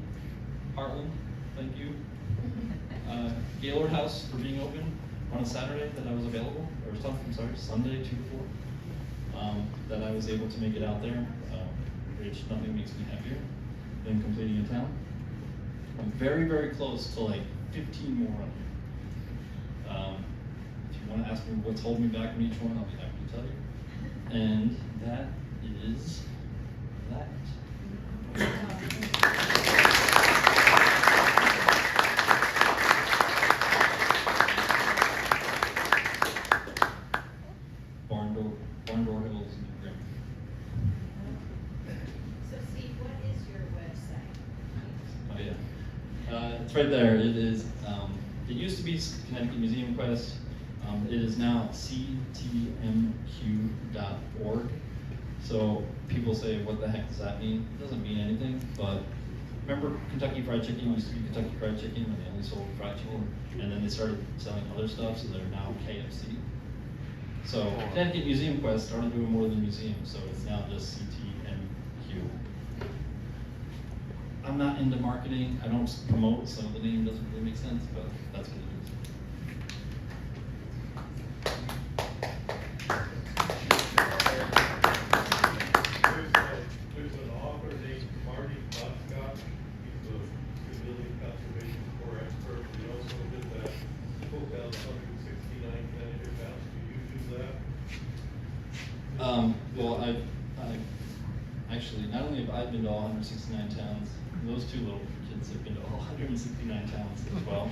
Heartland, thank you. Gaylord House for being open on a Saturday that I was available, or Sunday 2 to 4. That I was able to make it out there, which nothing makes me happier than completing a town. I'm very, very close to like 15 more on here. If you want to ask me what's holding me back on each one, I'll be happy to tell you. And that is that. Barn Door Hills New Grim. So Steve, what is your website? Oh yeah, it's right there. It is. It used to be Connecticut Museum Quest. It is now ctmq.org. So people say, what the heck does that mean? It doesn't mean anything, but remember Kentucky Fried Chicken used to be Kentucky Fried Chicken and they only sold fried chicken, and then they started selling other stuff, so they're now KFC. So Connecticut Museum Quest started doing more than museums, so it's now just CTMQ. I'm not into marketing, I don't promote, so the name doesn't really make sense, but that's what it is. There's an author named Marty Scott. He's a civilian conservation corps expert. He also did that book on 169 Connecticut towns. Do you do that? Well, I've actually, not only have I been to all 169 towns, those two little kids have been to all 169 towns as well.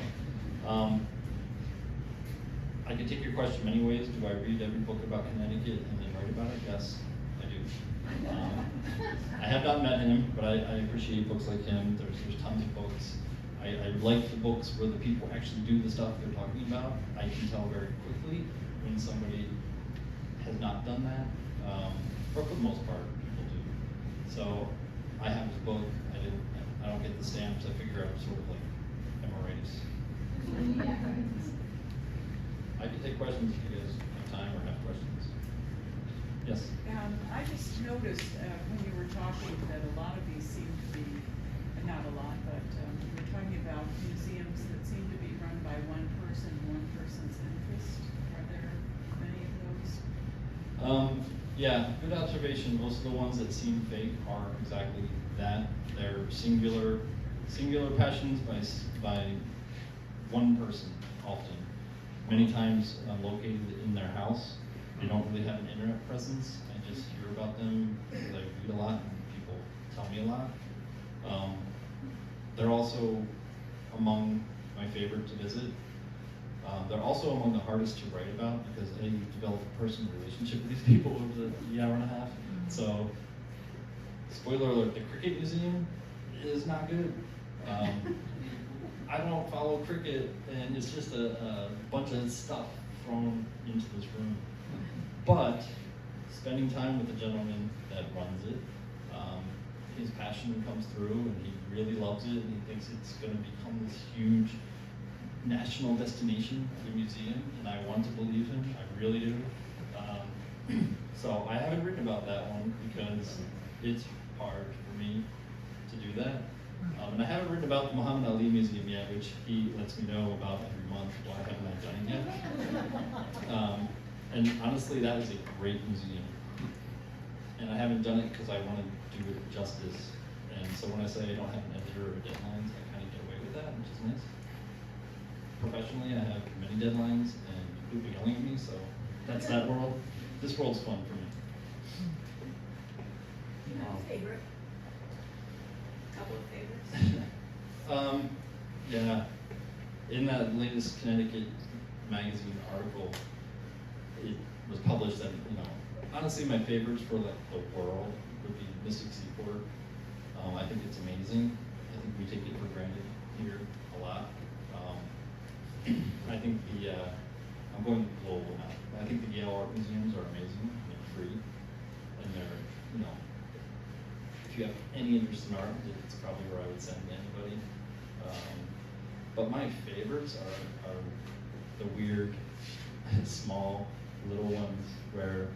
I could take your question many ways. Do I read every book about Connecticut and then write about it? Yes, I do. I have not met him, but I appreciate books like him. There's tons of books. I like the books where the people actually do the stuff they're talking about. I can tell very quickly when somebody has not done that, or for the most part, people do. So I have his book. I don't get the stamps. I figure out sort of like Emeritus. I can take questions if you guys have time or have questions. Yes? I just noticed when you were talking that a lot of these seem to be, not a lot, but you were talking about museums that seem to be run by one person's interest. Are there many of those? Yeah, good observation. Most of the ones that seem fake are exactly that. They're singular passions by one person often. Many times located in their house. They don't really have an internet presence. I just hear about them because I read a lot and people tell me a lot. They're also among my favorite to visit. They're also among the hardest to write about because you develop a personal relationship with these people over the hour and a half. So, spoiler alert, the Cricket Museum is not good. I don't follow cricket, and it's just a bunch of stuff thrown into this room. But spending time with the gentleman that runs it, his passion comes through, and he really loves it, and he thinks it's going to become this huge national destination of a museum, and I want to believe him. I really do. So I haven't written about that one because it's hard for me to do that. And I haven't written about the Muhammad Ali Museum yet, which he lets me know about every month. Why haven't I done it yet? And honestly, that is a great museum. And I haven't done it because I want to do it justice. And so when I say I don't have an editor or deadlines, I kind of get away with that, which is nice. Professionally, I have many deadlines, and people be yelling at me, so that's that world. This world's fun for me. You have a favorite? Couple of favorites? Yeah, in that latest Connecticut magazine article, it was published that, honestly my favorites for the world would be Mystic Seaport. I think it's amazing. I think we take it for granted here a lot. I think I'm going global now. I think the Yale Art Museums are amazing, and they're free, and they're, if you have any interest in art, it's probably where I would send anybody. But my favorites are the weird, small, little ones where,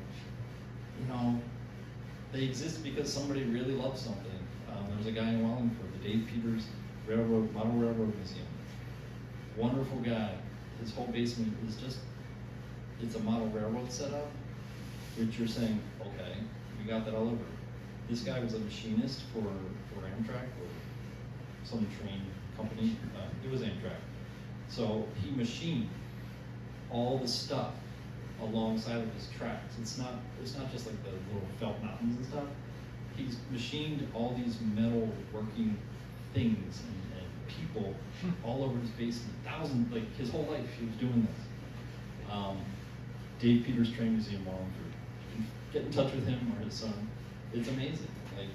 they exist because somebody really loves something. There's a guy in Wallingford, the Dave Peters Model Railroad Museum. Wonderful guy. His whole basement is it's a model railroad setup, which you're saying, okay, we got that all over. This guy was a machinist for Amtrak or some train company. It was Amtrak. So he machined all the stuff alongside of his tracks. It's not just like the little felt mountains and stuff. He's machined all these metal working things and people all over his basement. Like his whole life he was doing this. Dave Peters Train Museum Wallingford. You can get in touch with him or his son. It's amazing. Like,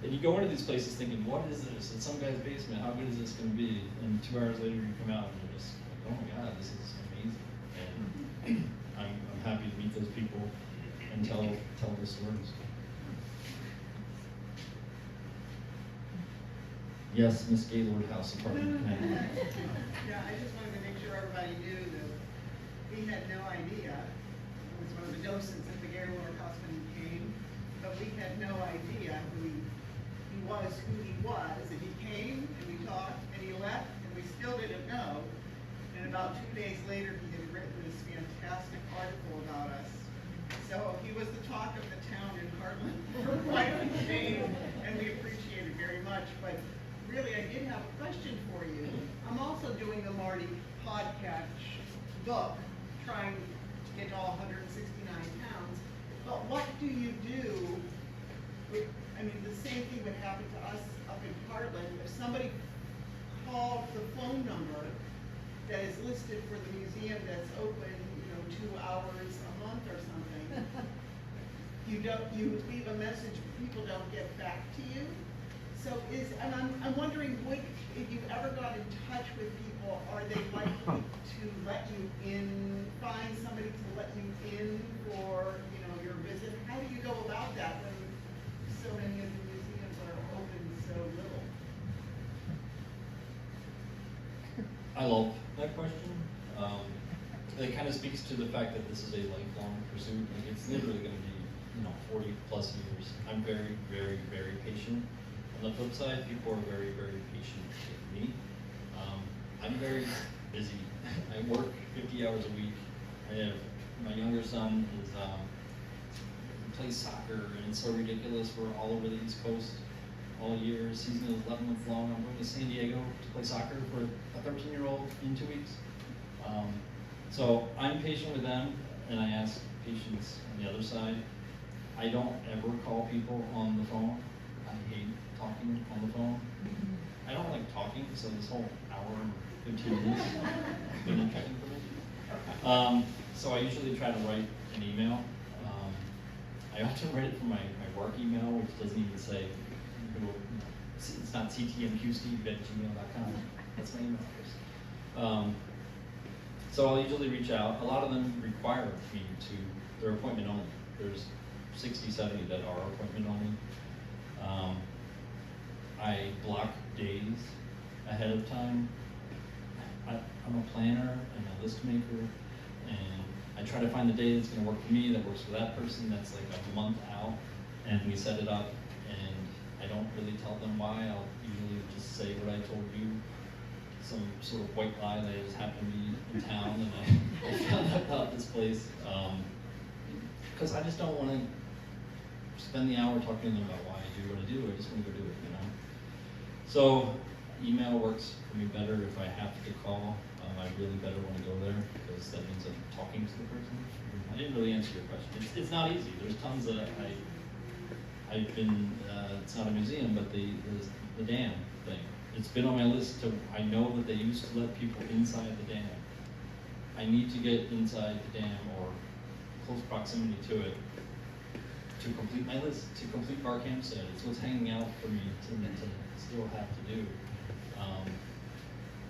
and you go into these places thinking, what is this? It's some guy's basement. How good is this going to be? And 2 hours later, you come out and you're just like, oh my God, this is amazing. And I'm happy to meet those people and tell the stories. Yes, Miss Gaylord House Apartment. Yeah, I just wanted to make sure everybody knew that we had no idea. I was one of the docents at the Gaylord House when he came, but we had no idea who he was, and he came, and we talked, and he left, and we still didn't know. And about 2 days later, he had written this fantastic article about us. So he was the talk of the town in Heartland for quite a days, and we appreciate it very much. But really, I did have a question for you. I'm also doing the Marty podcast book, trying to get to all 169 towns. But what do you do with, I mean, the same thing would happen to us up in Heartland. If somebody called the phone number that is listed for the museum that's open, 2 hours a month or something, you leave a message, people don't get back to you. So and I'm wondering, if you ever got in touch with people, are they likely to let you in, find somebody to let you in for, your visit? How do you go about that when so many of the museums are open so little? I love that question. It kind of speaks to the fact that this is a lifelong pursuit. Like it's literally going to be, 40 plus years. I'm very, very, very patient. On the flip side, people are very, very patient with me. I'm very busy. I work 50 hours a week. I have my younger son plays soccer, and it's so ridiculous. We're all over the East Coast all year. Season is 11 months long. I'm going to San Diego to play soccer for a 13-year-old in 2 weeks. So I'm patient with them, and I ask patience on the other side. I don't ever call people on the phone. I hate talking on the phone. I don't like talking, so this whole hour and 15 minutes has been interesting for me. So I usually try to write an email. I often write it from my work email, which doesn't even say, it's not ctmqsteve@gmail.com. That's my email address. So I'll usually reach out. A lot of them require me to, they're appointment only. There's 60, 70 that are appointment only. I block days ahead of time. I'm a planner and a list maker, and I try to find the day that's going to work for me, that works for that person, that's like a month out, and we set it up, and I don't really tell them why. I'll usually just say what I told you, some sort of white lie that I just happened to be in town, and I found out about this place, because I just don't want to spend the hour talking to them about why I do what I do. I just want to go do it, So email works for me better. If I have to call, I really better want to go there, because that means I'm talking to the person. I didn't really answer your question. It's not easy. There's tons that I've been, it's not a museum, but the dam thing. It's been on my list I know that they used to let people inside the dam. I need to get inside the dam or close proximity to it to complete my list, to complete Bark Hampstead. It's what's hanging out for me to still have to do.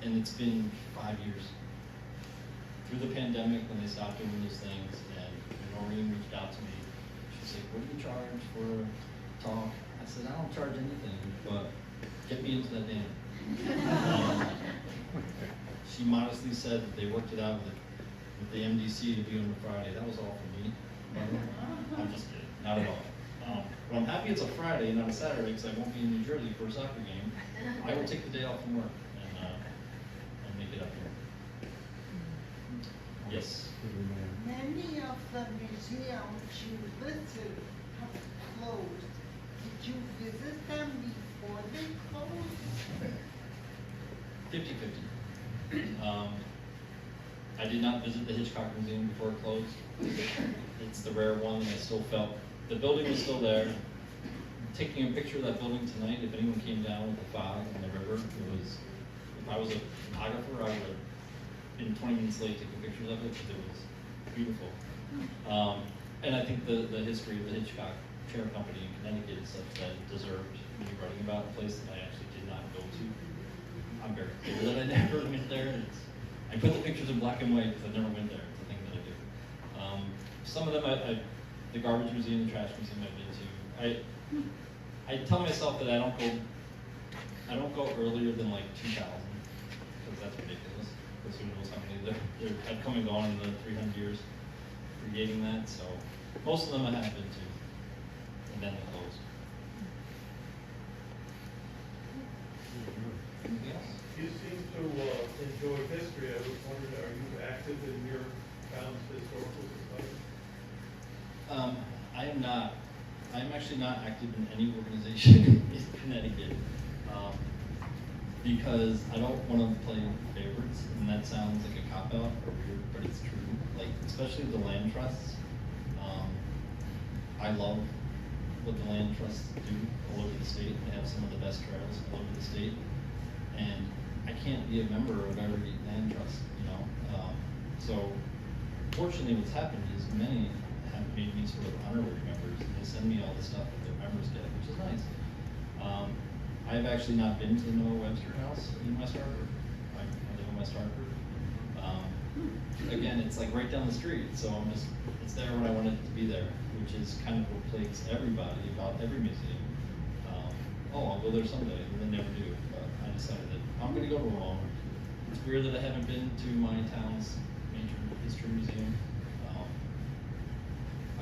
And it's been 5 years. Through the pandemic, when they stopped doing those things, and Noreen reached out to me, she's like, what do you charge for a talk? I said, I don't charge anything, but get me into that dam. She modestly said that they worked it out with the MDC to be on the Friday. That was all for me. I'm just kidding, not at all. But I'm happy it's a Friday and not a Saturday, because I won't be in New Jersey for a soccer game. I will take the day off from work and make it up here. Yes. Many of the museums you listed have closed. Did you visit them before they closed? 50-50. I did not visit the Hitchcock Museum before it closed. It's the rare one, and I still felt, the building was still there. Taking a picture of that building tonight, if anyone came down with the fog and the river, it was, if I was a photographer, I would have been 20 minutes late taking pictures of it, because it was beautiful. And I think the history of the Hitchcock Chair Company in Connecticut is such that it deserved me writing about a place that I actually did not go to. I'm very clear that I never went there. I put the pictures in black and white because I never went there. It's a thing that I do. Some of them, the garbage museum, the trash museum I've been to. I tell myself that I don't go earlier than like 2000, because that's ridiculous. Because who knows how many there have come and gone in the 300 years creating that. So most of them I have been to, and then they closed. Anything else? You seem to enjoy history. I was wondering, are you active in your town's historical society? I am not. I am actually not active in any organization in Connecticut, because I don't want to play favorites, and that sounds like a cop-out or weird, but it's true. Like, especially the land trusts. I love what the land trusts do all over the state. They have some of the best trails all over the state, and I can't be a member of every land trust, you know. So, fortunately, what's happened is many have made me sort of honorary members, and they send me all the stuff that their members get, which is nice. I've actually not been to the Noah Webster House in West Hartford. I live in West Hartford. Again, it's like right down the street, so it's there when I want it to be there, which is kind of what plagues everybody about every museum. I'll go there someday, and they never do. But I decided that I'm going to go to them all. It's weird that I haven't been to my town's major history museum.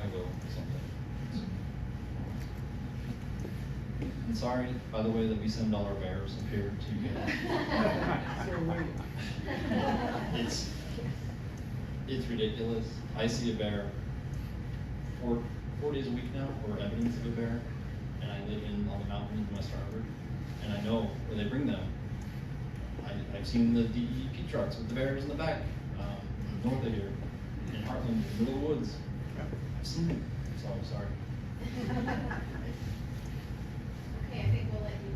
I will someday. And sorry, by the way, that we send all our bears up here to it's ridiculous. I see a bear 4 days a week now, or evidence of a bear, and I live on the mountain in West Hartford, and I know where they bring them. I've seen the DEP trucks with the bears in the back, north of here, in Heartland, in the middle of the woods. I've seen them, so I'm sorry. Okay, I think we'll let you